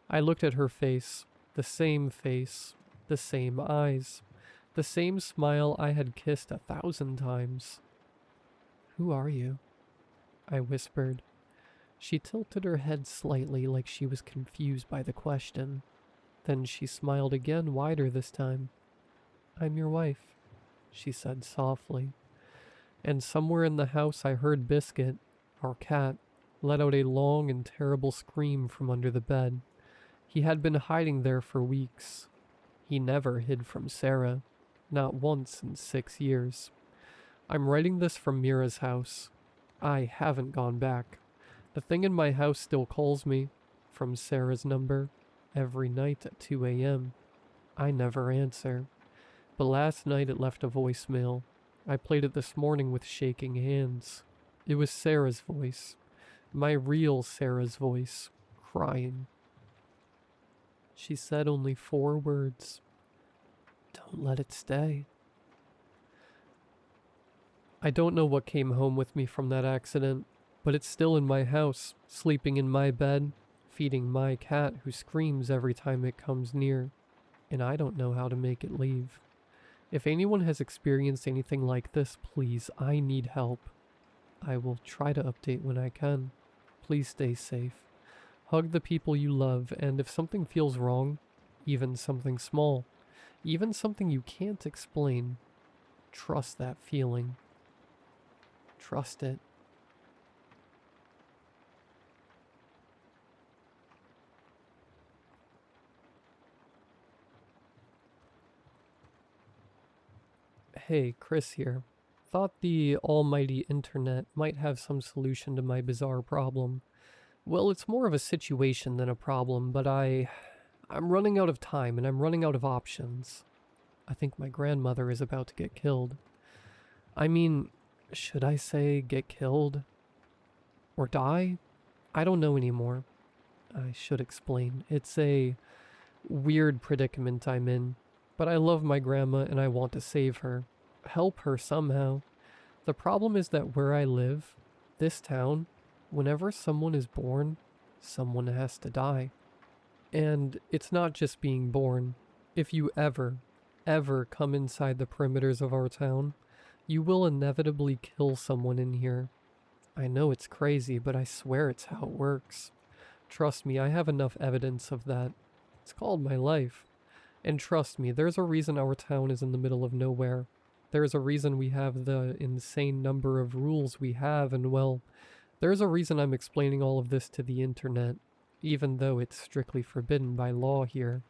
I looked at her face, the same eyes, the same smile I had kissed 1,000 times. Who are you? I whispered. She tilted her head slightly like she was confused by the question. Then she smiled again, wider this time. I'm your wife, she said softly. And somewhere in the house I heard Biscuit, our cat, let out a long and terrible scream from under the bed. He had been hiding there for weeks. He never hid from Sarah, not once in 6 years. I'm writing this from Mira's house. I haven't gone back. The thing in my house still calls me, from Sarah's number, every night at 2 a.m. I never answer. But last night it left a voicemail. I played it this morning with shaking hands. It was Sarah's voice. My real Sarah's voice, crying. She said only 4 words. Don't let it stay. I don't know what came home with me from that accident, but it's still in my house, sleeping in my bed, feeding my cat who screams every time it comes near, and I don't know how to make it leave. If anyone has experienced anything like this, please, I need help. I will try to update when I can. Please stay safe. Hug the people you love, and if something feels wrong, even something small, even something you can't explain, trust that feeling. Trust it. Hey, Chris here. Thought the almighty internet might have some solution to my bizarre problem. Well, it's more of a situation than a problem, but I'm running out of time and I'm running out of options. I think my grandmother is about to get killed. I mean, should I say get killed? Or die? I don't know anymore. I should explain. It's a weird predicament I'm in, but I love my grandma and I want to save her. Help her somehow. The problem is that where I live, this town, whenever someone is born, someone has to die. And it's not just being born. If you ever come inside the perimeters of our town, you will inevitably kill someone in here. I know it's crazy, but I swear it's how it works. Trust me, I have enough evidence of that. It's called my life. And trust me, there's a reason our town is in the middle of nowhere. There's a reason we have the insane number of rules we have, and well, there's a reason I'm explaining all of this to the internet, even though it's strictly forbidden by law here.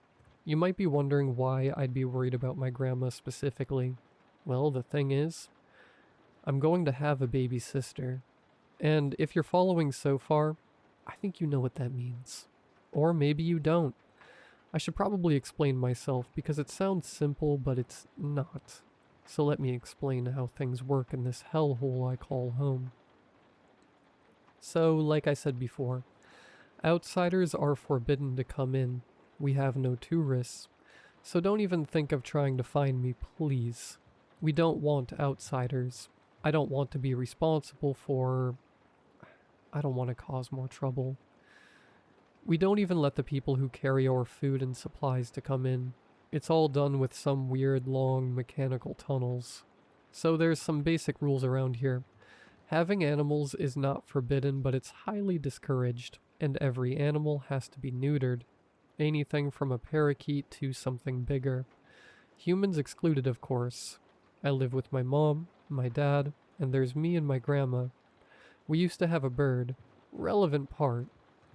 You might be wondering why I'd be worried about my grandma specifically. Well, the thing is, I'm going to have a baby sister. And if you're following so far, I think you know what that means. Or maybe you don't. I should probably explain myself because it sounds simple, but it's not. So let me explain how things work in this hellhole I call home. So, like I said before, outsiders are forbidden to come in. We have no tourists. So don't even think of trying to find me, please. We don't want outsiders. I don't want to be responsible for... I don't want to cause more trouble. We don't even let the people who carry our food and supplies to come in. It's all done with some weird long mechanical tunnels. So there's some basic rules around here. Having animals is not forbidden, but it's highly discouraged, and every animal has to be neutered. Anything from a parakeet to something bigger. Humans excluded, of course. I live with my mom, my dad, and there's me and my grandma. We used to have a bird. relevant part.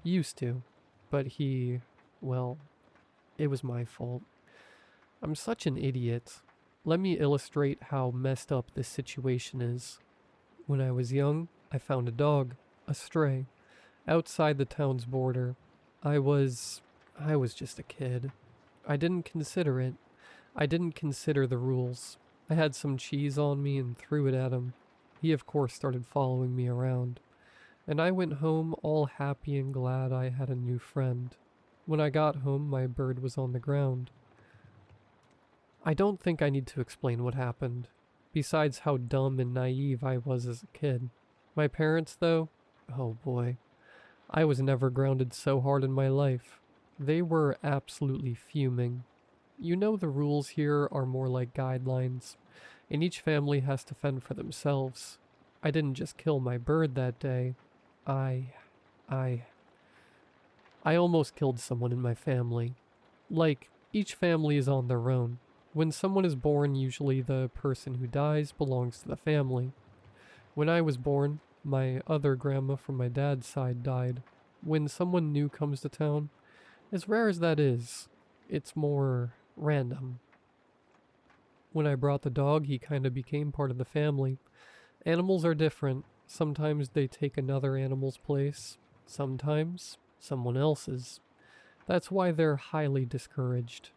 Used to. But well, it was my fault. I'm such an idiot. Let me illustrate how messed up this situation is. When I was young, I found a dog, a stray, outside the town's border. I was just a kid. I didn't consider it. I didn't consider the rules. I had some cheese on me and threw it at him. He of course started following me around. And I went home all happy and glad I had a new friend. When I got home, my bird was on the ground. I don't think I need to explain what happened, besides how dumb and naive I was as a kid. My parents, though, oh boy, I was never grounded so hard in my life. They were absolutely fuming. You know the rules here are more like guidelines, and each family has to fend for themselves. I didn't just kill my bird that day. I almost killed someone in my family. Like, each family is on their own. When someone is born, usually the person who dies belongs to the family. When I was born, my other grandma from my dad's side died. When someone new comes to town, as rare as that is, it's more random. When I brought the dog, he kind of became part of the family. Animals are different. Sometimes they take another animal's place. Sometimes someone else's. That's why they're highly discouraged.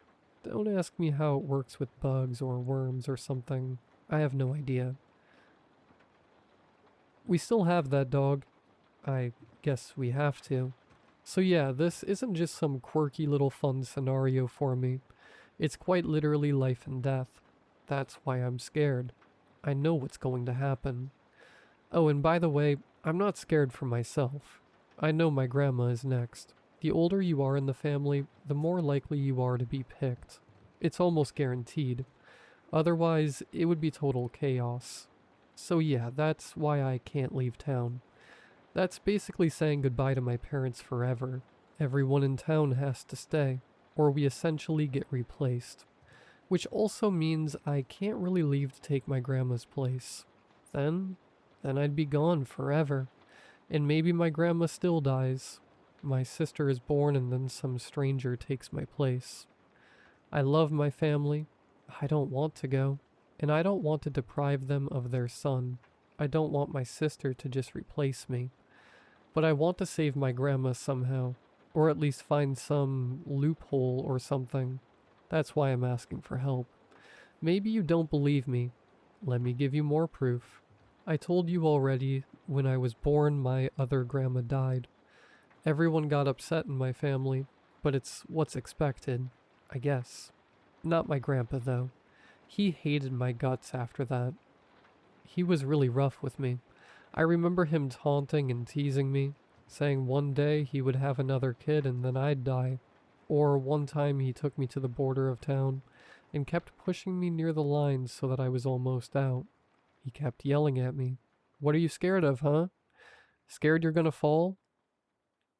Don't ask me how it works with bugs or worms or something. I have no idea. We still have that dog. I guess we have to. So yeah, this isn't just some quirky little fun scenario for me. It's quite literally life and death. That's why I'm scared. I know what's going to happen. Oh, and by the way, I'm not scared for myself. I know my grandma is next. The older you are in the family, the more likely you are to be picked. It's almost guaranteed. Otherwise, it would be total chaos. So yeah, that's why I can't leave town. That's basically saying goodbye to my parents forever. Everyone in town has to stay, or we essentially get replaced. Which also means I can't really leave to take my grandma's place. Then I'd be gone forever. And maybe my grandma still dies. My sister is born and then some stranger takes my place. I love my family. I don't want to go. And I don't want to deprive them of their son. I don't want my sister to just replace me. But I want to save my grandma somehow. Or at least find some loophole or something. That's why I'm asking for help. Maybe you don't believe me. Let me give you more proof. I told you already, when I was born, my other grandma died. Everyone got upset in my family, but it's what's expected, I guess. Not my grandpa, though. He hated my guts after that. He was really rough with me. I remember him taunting and teasing me, saying one day he would have another kid and then I'd die. Or one time he took me to the border of town and kept pushing me near the lines so that I was almost out. He kept yelling at me. What are you scared of, huh? Scared you're gonna fall?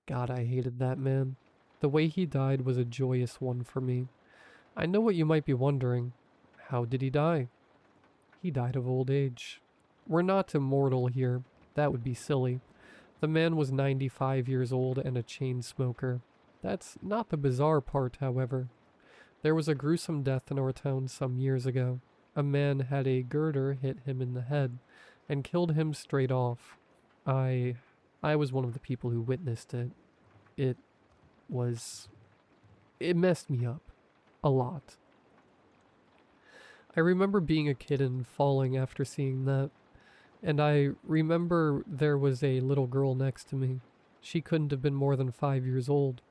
God, I hated that man. The way he died was a joyous one for me. I know what you might be wondering. How did he die? He died of old age. We're not immortal here. That would be silly. The man was 95 years old and a chain smoker. That's not the bizarre part, however. There was a gruesome death in our town some years ago. A man had a girder hit him in the head and killed him straight off. I was one of the people who witnessed it. It messed me up. A lot. I remember being a kid and falling after seeing that. And I remember there was a little girl next to me. She couldn't have been more than 5 years old.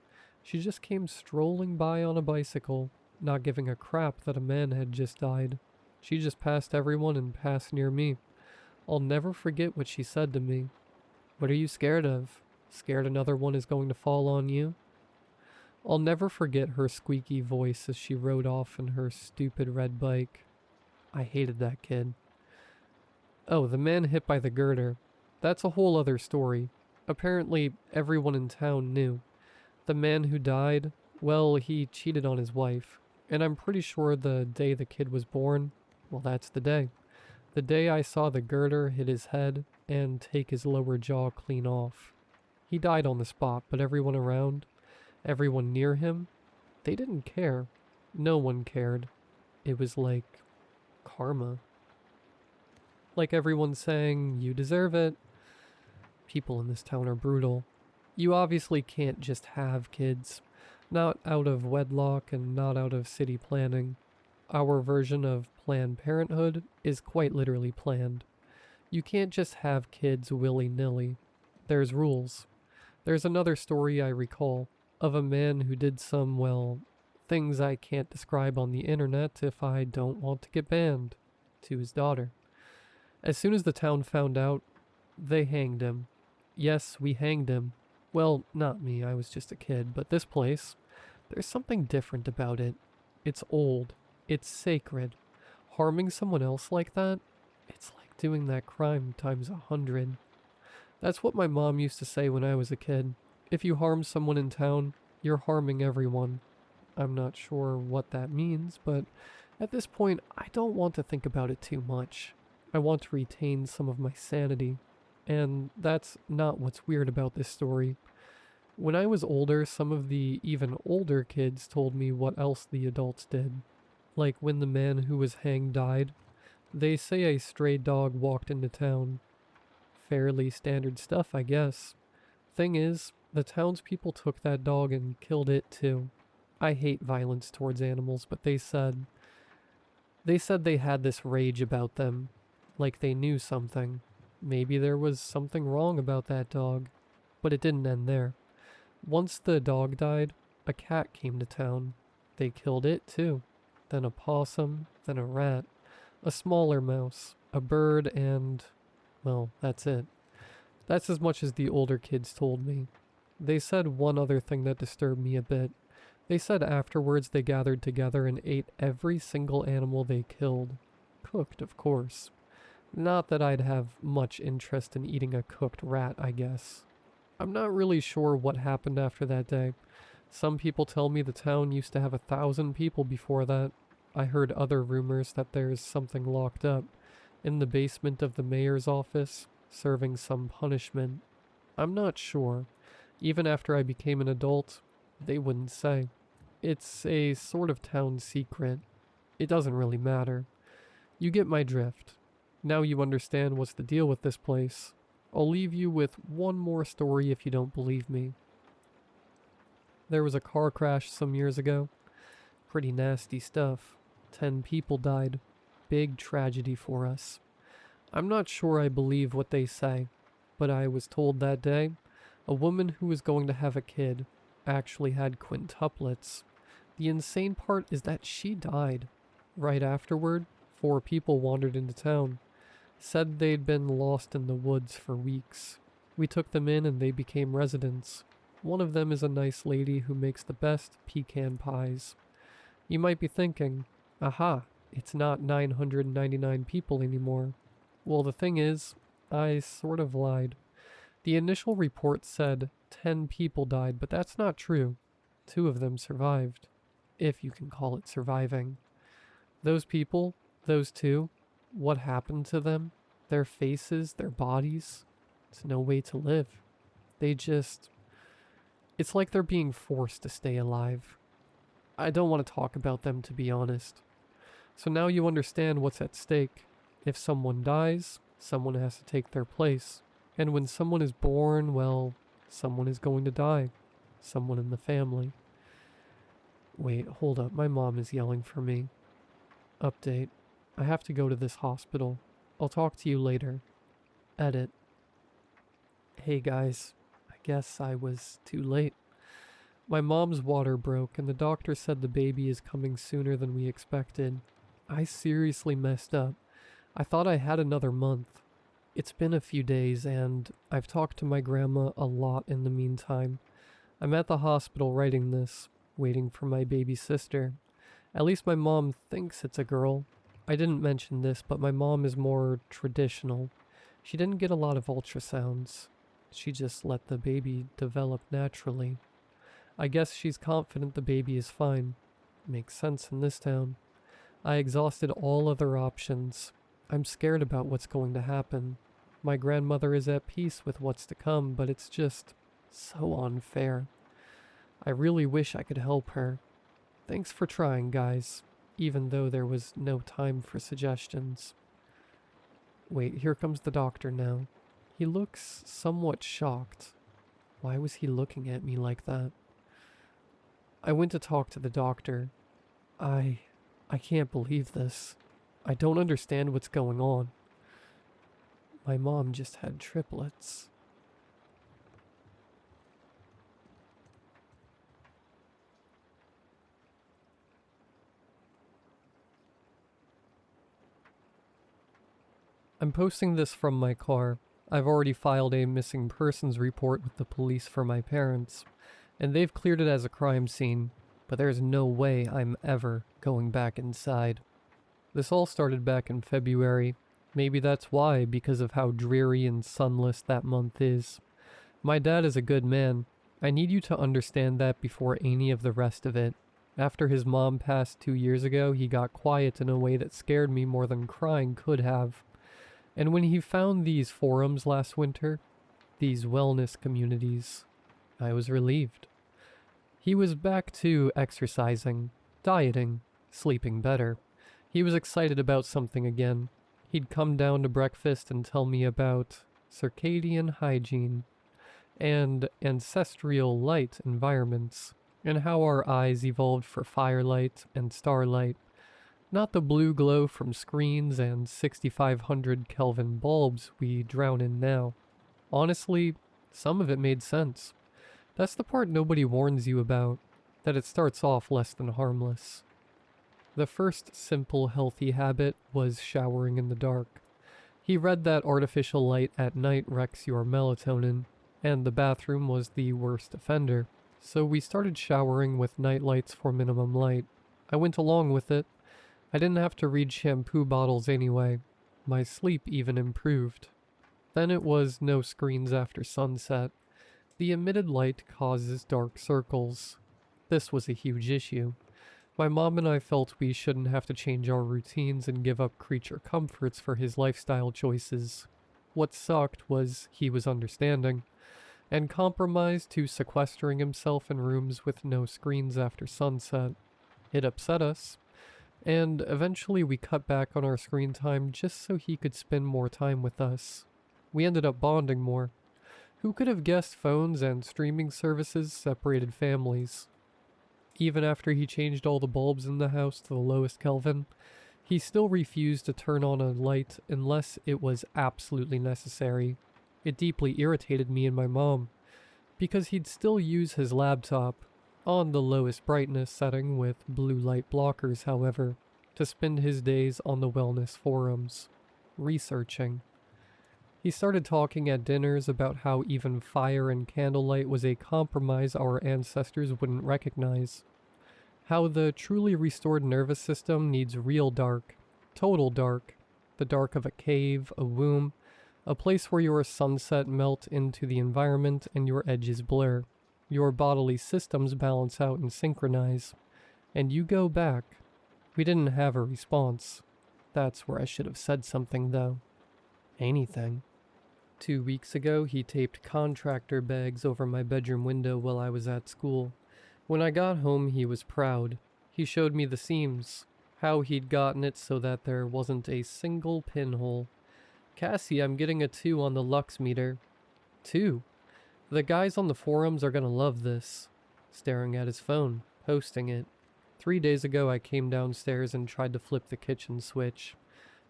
She just came strolling by on a bicycle, not giving a crap that a man had just died. She just passed everyone and passed near me. I'll never forget what she said to me. What are you scared of? Scared another one is going to fall on you? I'll never forget her squeaky voice as she rode off in her stupid red bike. I hated that kid. Oh, the man hit by the girder. That's a whole other story. Apparently, everyone in town knew. The man who died, well, he cheated on his wife. And I'm pretty sure the day the kid was born, well, that's the day. The day I saw the girder hit his head and take his lower jaw clean off. He died on the spot, but everyone around, everyone near him, they didn't care. No one cared. It was like karma. Like everyone saying, you deserve it. People in this town are brutal. You obviously can't just have kids. Not out of wedlock and not out of city planning. Our version of Planned Parenthood is quite literally planned. You can't just have kids willy-nilly. There's rules. There's another story I recall of a man who did some, well, things I can't describe on the internet if I don't want to get banned, to his daughter. As soon as the town found out, they hanged him. Yes, we hanged him. Well, not me, I was just a kid, but this place, there's something different about it. It's old. It's sacred. Harming someone else like that, it's like doing that crime times 100. That's what my mom used to say when I was a kid. If you harm someone in town, you're harming everyone. I'm not sure what that means, but at this point, I don't want to think about it too much. I want to retain some of my sanity. And that's not what's weird about this story. When I was older, some of the even older kids told me what else the adults did. Like when the man who was hanged died, they say a stray dog walked into town. Fairly standard stuff, I guess. Thing is, the townspeople took that dog and killed it too. I hate violence towards animals, but they said they had this rage about them, like they knew something. Maybe there was something wrong about that dog, but it didn't end there. Once the dog died, a cat came to town. They killed it too. Then a possum, then a rat, a smaller mouse, a bird, and, well, that's it. That's as much as the older kids told me. They said one other thing that disturbed me a bit. They said afterwards they gathered together and ate every single animal they killed. Cooked, of course. Not that I'd have much interest in eating a cooked rat, I guess. I'm not really sure what happened after that day. Some people tell me the town used to have 1,000 people before that. I heard other rumors that there's something locked up in the basement of the mayor's office, serving some punishment. I'm not sure. Even after I became an adult, they wouldn't say. It's a sort of town secret. It doesn't really matter. You get my drift. Now you understand what's the deal with this place. I'll leave you with one more story if you don't believe me. There was a car crash some years ago. Pretty nasty stuff. 10 people died. Big tragedy for us. I'm not sure I believe what they say, but I was told that day a woman who was going to have a kid actually had quintuplets. The insane part is that she died. Right afterward, 4 people wandered into town. Said they'd been lost in the woods for weeks. We took them in and they became residents. One of them is a nice lady who makes the best pecan pies. You might be thinking, aha, it's not 999 people anymore. Well, the thing is, I sort of lied. The initial report said 10 people died, but that's not true. 2 of them survived. If you can call it surviving. Those people, those 2, what happened to them? Their faces, their bodies? It's no way to live. It's like they're being forced to stay alive. I don't want to talk about them, to be honest. So now you understand what's at stake. If someone dies, someone has to take their place. And when someone is born, well, someone is going to die. Someone in the family. Wait, hold up. My mom is yelling for me. Update. I have to go to this hospital. I'll talk to you later. Edit. Hey guys. I guess I was too late. My mom's water broke and the doctor said the baby is coming sooner than we expected. I seriously messed up. I thought I had another month. It's been a few days and I've talked to my grandma a lot in the meantime. I'm at the hospital writing this, waiting for my baby sister. At least my mom thinks it's a girl. I didn't mention this, but my mom is more traditional. She didn't get a lot of ultrasounds. She just let the baby develop naturally. I guess she's confident the baby is fine. Makes sense in this town. I exhausted all other options. I'm scared about what's going to happen. My grandmother is at peace with what's to come, but it's just So unfair. I really wish I could help her. Thanks for trying, guys, even though there was no time for suggestions. Wait, here comes the doctor now. He looks somewhat shocked. Why was he looking at me like that? I went to talk to the doctor. I can't believe this. I don't understand what's going on. My mom just had triplets. I'm posting this from my car. I've already filed a missing persons report with the police for my parents, and they've cleared it as a crime scene, but there's no way I'm ever going back inside. This all started back in February. Maybe that's why, because of how dreary and sunless that month is. My dad is a good man. I need you to understand that before any of the rest of it. After his mom passed 2 years ago, he got quiet in a way that scared me more than crying could have. And when he found these forums last winter, these wellness communities, I was relieved. He was back to exercising, dieting, sleeping better. He was excited about something again. He'd come down to breakfast and tell me about circadian hygiene and ancestral light environments, and how our eyes evolved for firelight and starlight, not the blue glow from screens and 6500 Kelvin bulbs we drown in now. Honestly, some of it made sense. That's the part nobody warns you about, that it starts off less than harmless. The first simple healthy habit was showering in the dark. He read that artificial light at night wrecks your melatonin, and the bathroom was the worst offender. So we started showering with night lights for minimum light. I went along with it. I didn't have to read shampoo bottles anyway. My sleep even improved. Then it was no screens after sunset. The emitted light causes dark circles. This was a huge issue. My mom and I felt we shouldn't have to change our routines and give up creature comforts for his lifestyle choices. What sucked was he was understanding, and compromised to sequestering himself in rooms with no screens after sunset. It upset us, and eventually we cut back on our screen time just so he could spend more time with us. We ended up bonding more. Who could have guessed phones and streaming services separated families? Even after he changed all the bulbs in the house to the lowest Kelvin, he still refused to turn on a light unless it was absolutely necessary. It deeply irritated me and my mom, because he'd still use his laptop, on the lowest brightness setting with blue light blockers however, to spend his days on the wellness forums, researching. He started talking at dinners about how even fire and candlelight was a compromise our ancestors wouldn't recognize. How the truly restored nervous system needs real dark, total dark, the dark of a cave, a womb, a place where your sunset melt into the environment and your edges blur. Your bodily systems balance out and synchronize. And you go back. We didn't have a response. That's where I should have said something though. Anything. 2 weeks ago, he taped contractor bags over my bedroom window while I was at school. When I got home, he was proud. He showed me the seams, how he'd gotten it so that there wasn't a single pinhole. Cassie, I'm getting a 2 on the Lux meter. 2? The guys on the forums are gonna love this. Staring at his phone, posting it. 3 days ago, I came downstairs and tried to flip the kitchen switch.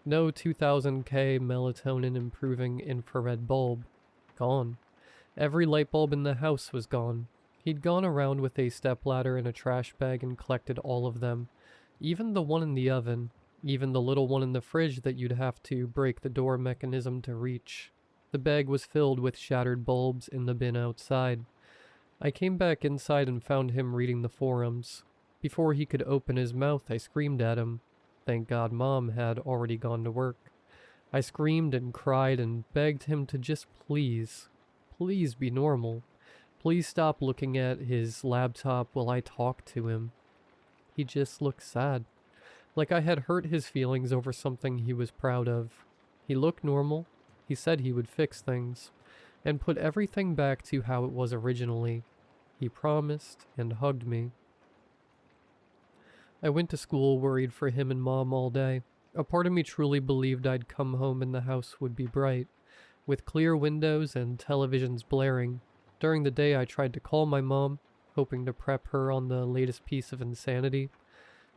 No 2000K melatonin improving infrared bulb. Gone. Every light bulb in the house was gone. He'd gone around with a stepladder and a trash bag and collected all of them. Even the one in the oven. Even the little one in the fridge that you'd have to break the door mechanism to reach. The bag was filled with shattered bulbs in the bin outside. I came back inside and found him reading the forums. Before he could open his mouth, I screamed at him. Thank God Mom had already gone to work. I screamed and cried and begged him to just please be normal. Please stop looking at his laptop while I talk to him. He just looked sad, like I had hurt his feelings over something he was proud of. He looked normal. He said he would fix things. and put everything back to how it was originally. He promised and hugged me. I went to school worried for him and Mom all day. A part of me truly believed I'd come home and the house would be bright, with clear windows and televisions blaring. During the day I tried to call my mom, hoping to prep her on the latest piece of insanity,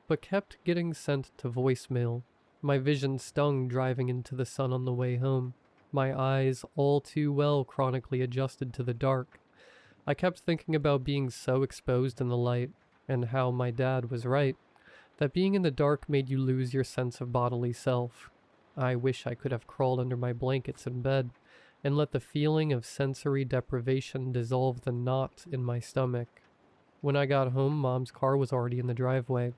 but kept getting sent to voicemail. My vision stung driving into the sun on the way home, my eyes all too well chronically adjusted to the dark. I kept thinking about being so exposed in the light, and how my dad was right, that being in the dark made you lose your sense of bodily self. I wish I could have crawled under my blankets in bed, and let the feeling of sensory deprivation dissolve the knot in my stomach. When I got home, Mom's car was already in the driveway.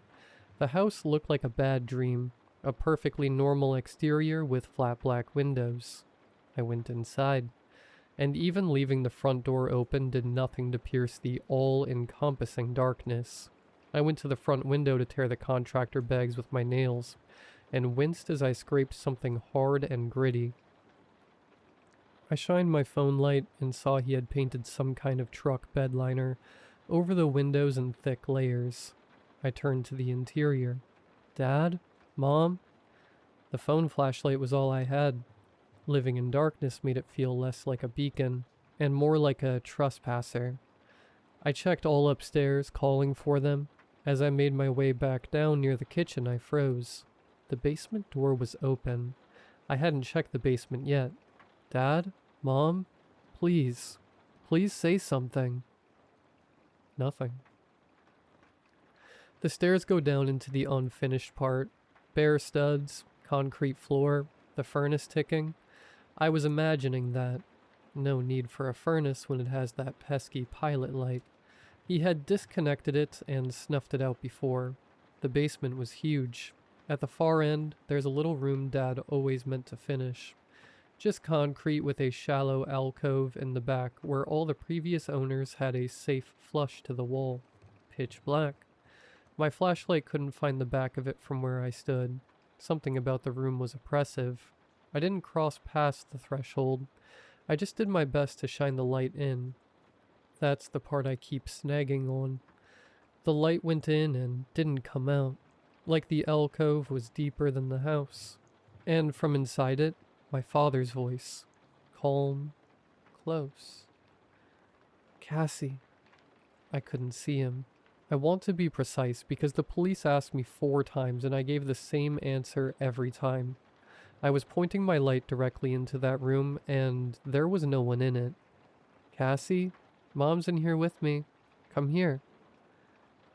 The house looked like a bad dream, a perfectly normal exterior with flat black windows. I went inside, and even leaving the front door open did nothing to pierce the all-encompassing darkness. I went to the front window to tear the contractor bags with my nails, and winced as I scraped something hard and gritty. I shined my phone light and saw he had painted some kind of truck bed liner over the windows in thick layers. I turned to the interior. Dad? Mom? The phone flashlight was all I had. Living in darkness made it feel less like a beacon, and more like a trespasser. I checked all upstairs, calling for them. As I made my way back down near the kitchen, I froze. The basement door was open. I hadn't checked the basement yet. Dad? Mom? Please. Please say something. Nothing. The stairs go down into the unfinished part. Bare studs, concrete floor, the furnace ticking. I was imagining that. No need for a furnace when it has that pesky pilot light. He had disconnected it and snuffed it out before. The basement was huge. At the far end, there's a little room Dad always meant to finish. Just concrete with a shallow alcove in the back where all the previous owners had a safe flush to the wall. Pitch black. My flashlight couldn't find the back of it from where I stood. Something about the room was oppressive. I didn't cross past the threshold. I just did my best to shine the light in. That's the part I keep snagging on. The light went in and didn't come out, like the alcove was deeper than the house. And from inside it, my father's voice, calm, close. Cassie. I couldn't see him. I want to be precise because the police asked me 4 times and I gave the same answer every time. I was pointing my light directly into that room and there was no one in it. Cassie, Mom's in here with me. Come here.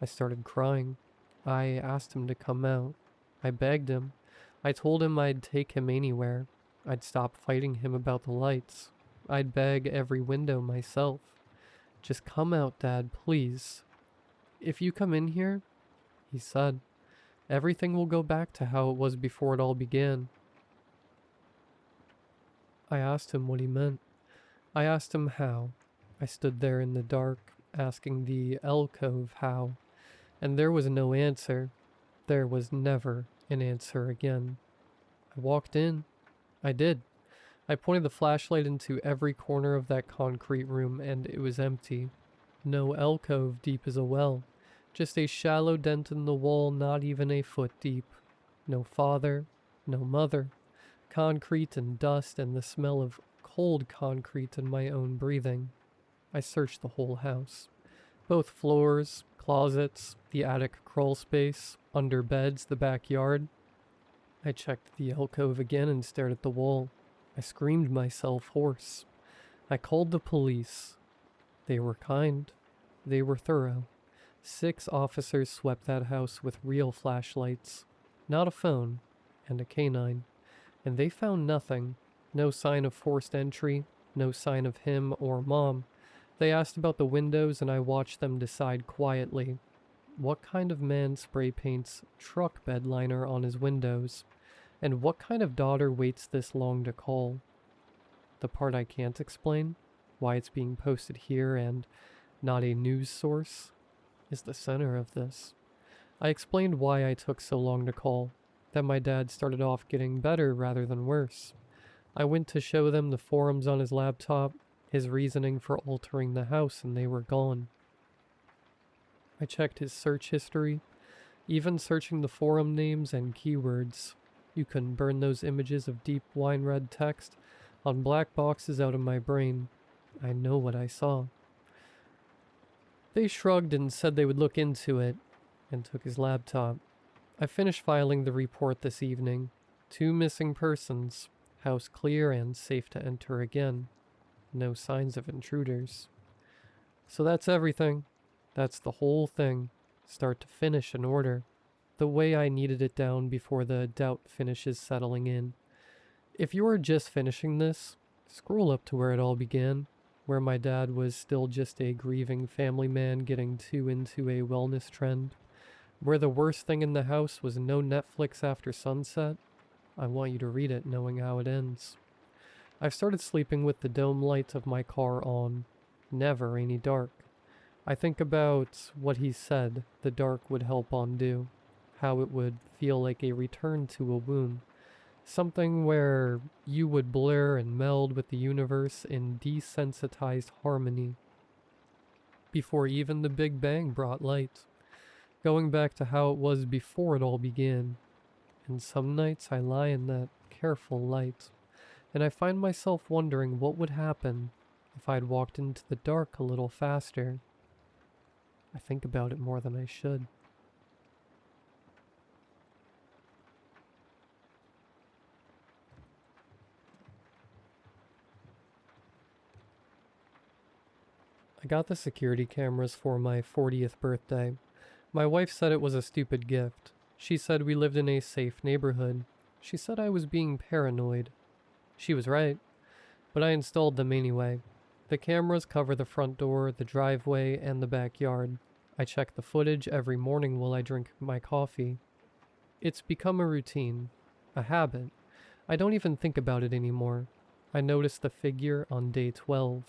I started crying. I asked him to come out. I begged him. I told him I'd take him anywhere. I'd stop fighting him about the lights. I'd beg every window myself. Just come out, Dad, please. If you come in here, he said, everything will go back to how it was before it all began. I asked him what he meant. I asked him how. I stood there in the dark, asking the alcove how, and there was no answer. There was never an answer again. I walked in. I did. I pointed the flashlight into every corner of that concrete room, and it was empty. No alcove deep as a well. Just a shallow dent in the wall not even a foot deep. No father, no mother. Concrete and dust and the smell of cold concrete in my own breathing. I searched the whole house. Both floors, closets, the attic crawl space, under beds, the backyard. I checked the alcove again and stared at the wall. I screamed myself hoarse. I called the police. They were kind. They were thorough. 6 officers swept that house with real flashlights. Not a phone, and a canine. And they found nothing. No sign of forced entry. No sign of him or Mom. They asked about the windows and I watched them decide quietly. What kind of man spray paints truck bed liner on his windows? And what kind of daughter waits this long to call? The part I can't explain, why it's being posted here and not a news source, is the center of this. I explained why I took so long to call, that my dad started off getting better rather than worse. I went to show them the forums on his laptop, his reasoning for altering the house, and they were gone. I checked his search history, even searching the forum names and keywords. You couldn't burn those images of deep wine red text on black boxes out of my brain. I know what I saw. They shrugged and said they would look into it, and took his laptop. I finished filing the report this evening. 2 missing persons, house clear and safe to enter again. No signs of intruders. So that's everything. That's the whole thing, start to finish in order. The way I needed it down before the doubt finishes settling in. If you are just finishing this, scroll up to where it all began, where my dad was still just a grieving family man getting too into a wellness trend, where the worst thing in the house was no Netflix after sunset. I want you to read it knowing how it ends. I've started sleeping with the dome light of my car on, never any dark. I think about what he said the dark would help undo, how it would feel like a return to a womb, something where you would blur and meld with the universe in desensitized harmony, before even the Big Bang brought light, going back to how it was before it all began. And some nights I lie in that careful light, and I find myself wondering what would happen if I'd walked into the dark a little faster. I think about it more than I should. I got the security cameras for my 40th birthday. My wife said it was a stupid gift. She said we lived in a safe neighborhood. She said I was being paranoid. She was right, but I installed them anyway. The cameras cover the front door, the driveway, and the backyard. I check the footage every morning while I drink my coffee. It's become a routine, a habit. I don't even think about it anymore. I notice the figure on day 12.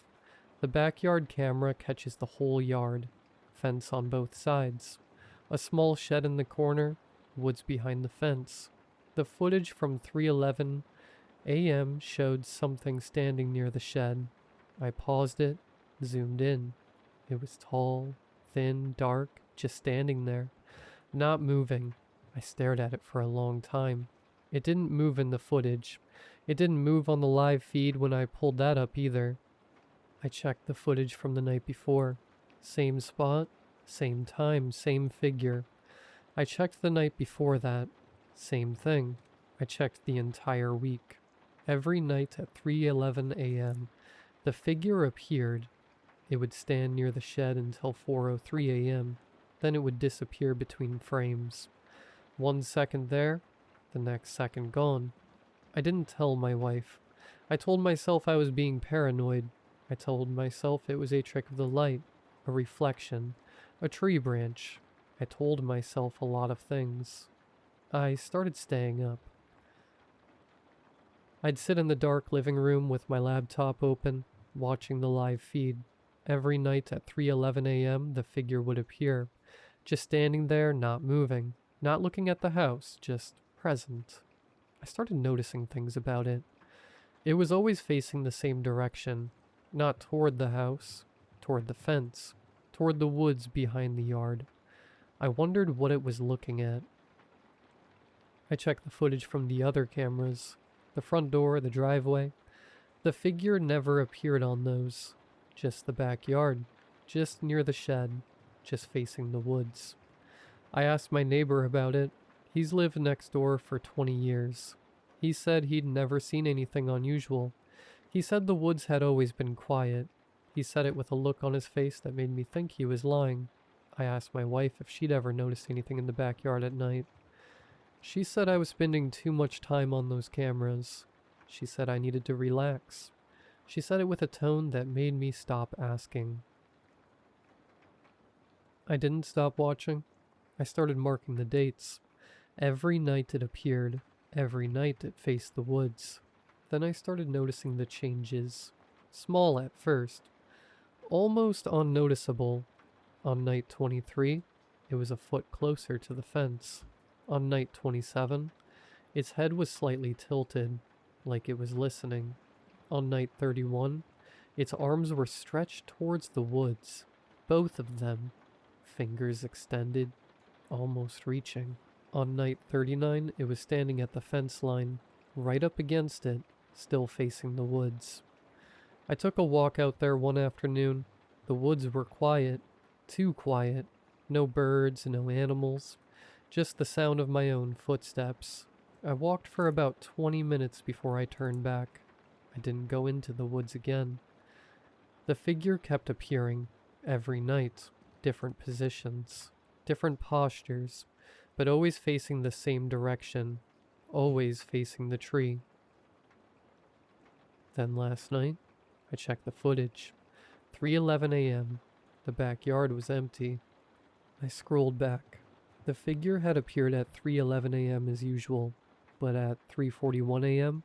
The backyard camera catches the whole yard, fence on both sides, a small shed in the corner, woods behind the fence. The footage from 3:11 a.m. showed something standing near the shed. I paused it, zoomed in. It was tall, thin, dark, just standing there, not moving. I stared at it for a long time. It didn't move in the footage. It didn't move on the live feed when I pulled that up either. I checked the footage from the night before. Same spot, same time, same figure. I checked the night before that. Same thing. I checked the entire week. Every night at 3:11 a.m., the figure appeared. It would stand near the shed until 4:03 a.m. Then it would disappear between frames. 1 second there, the next second gone. I didn't tell my wife. I told myself I was being paranoid. I told myself it was a trick of the light, a reflection, a tree branch. I told myself a lot of things. I started staying up. I'd sit in the dark living room with my laptop open, watching the live feed. Every night at 3:11 a.m., the figure would appear, just standing there, not moving, not looking at the house, just present. I started noticing things about it. It was always facing the same direction, not toward the house, toward the fence, toward the woods behind the yard. I wondered what it was looking at. I checked the footage from the other cameras, the front door, the driveway. The figure never appeared on those. Just the backyard, just near the shed, just facing the woods. I asked my neighbor about it. He's lived next door for 20 years. He said he'd never seen anything unusual. He said the woods had always been quiet. He said it with a look on his face that made me think he was lying. I asked my wife if she'd ever noticed anything in the backyard at night. She said I was spending too much time on those cameras. She said I needed to relax. She said it with a tone that made me stop asking. I didn't stop watching. I started marking the dates. Every night it appeared. Every night it faced the woods. Then I started noticing the changes. Small at first. Almost unnoticeable. On night 23, it was a foot closer to the fence. On night 27, its head was slightly tilted, like it was listening. On night 31, Its arms were stretched towards the woods, both of them, fingers extended, almost reaching. On night 39, it was standing at the fence line, right up against it, still facing the woods. I took a walk out there one afternoon. The woods were quiet, too quiet. No birds, no animals, just the sound of my own footsteps. I walked for about 20 minutes before I turned back. I didn't go into the woods again. The figure kept appearing every night, different positions, different postures, but always facing the same direction, always facing the tree. Then last night, I checked the footage. 3:11 a.m. The backyard was empty. I scrolled back. The figure had appeared at 3:11 a.m. as usual, but at 3:41 a.m.,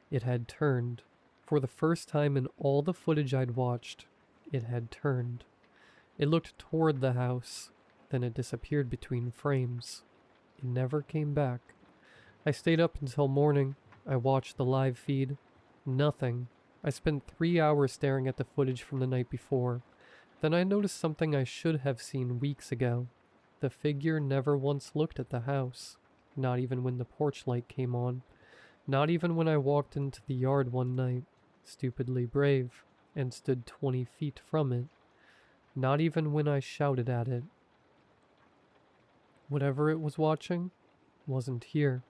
it had turned. For the first time in all the footage I'd watched, it had turned. It looked toward the house, then it disappeared between frames. It never came back. I stayed up until morning. I watched the live feed. Nothing. I spent 3 hours staring at the footage from the night before. Then I noticed something I should have seen weeks ago. The figure never once looked at the house, not even when the porch light came on, not even when I walked into the yard one night, stupidly brave, and stood 20 feet from it, not even when I shouted at it. Whatever it was watching wasn't here.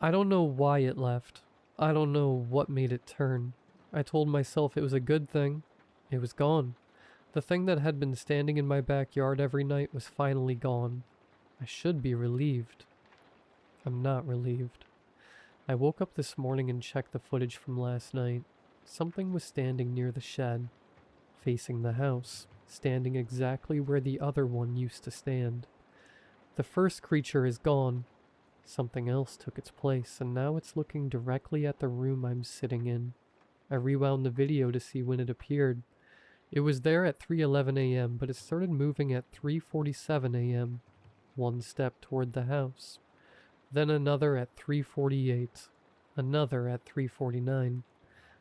I don't know why it left. I don't know what made it turn. I told myself it was a good thing. It was gone. The thing that had been standing in my backyard every night was finally gone. I should be relieved. I'm not relieved. I woke up this morning and checked the footage from last night. Something was standing near the shed, facing the house, standing exactly where the other one used to stand. The first creature is gone. Something else took its place, and now it's looking directly at the room I'm sitting in. I rewound the video to see when it appeared. It was there at 3:11 a.m., but it started moving at 3:47 a.m., one step toward the house. Then another at 3:48, another at 3:49.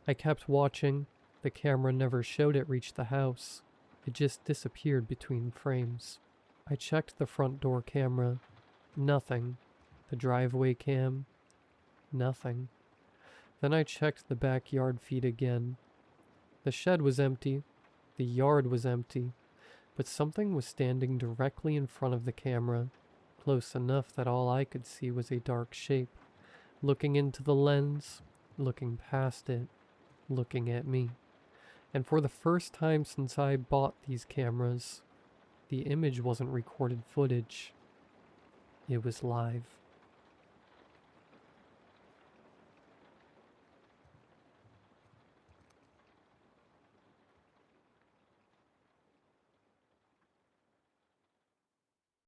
I kept watching. The camera never showed it reach the house. It just disappeared between frames. I checked the front door camera. Nothing. The driveway cam. Nothing. Then I checked the backyard feed again. The shed was empty. The yard was empty. But something was standing directly in front of the camera, close enough that all I could see was a dark shape, looking into the lens, looking past it, looking at me. And for the first time since I bought these cameras, the image wasn't recorded footage. It was live.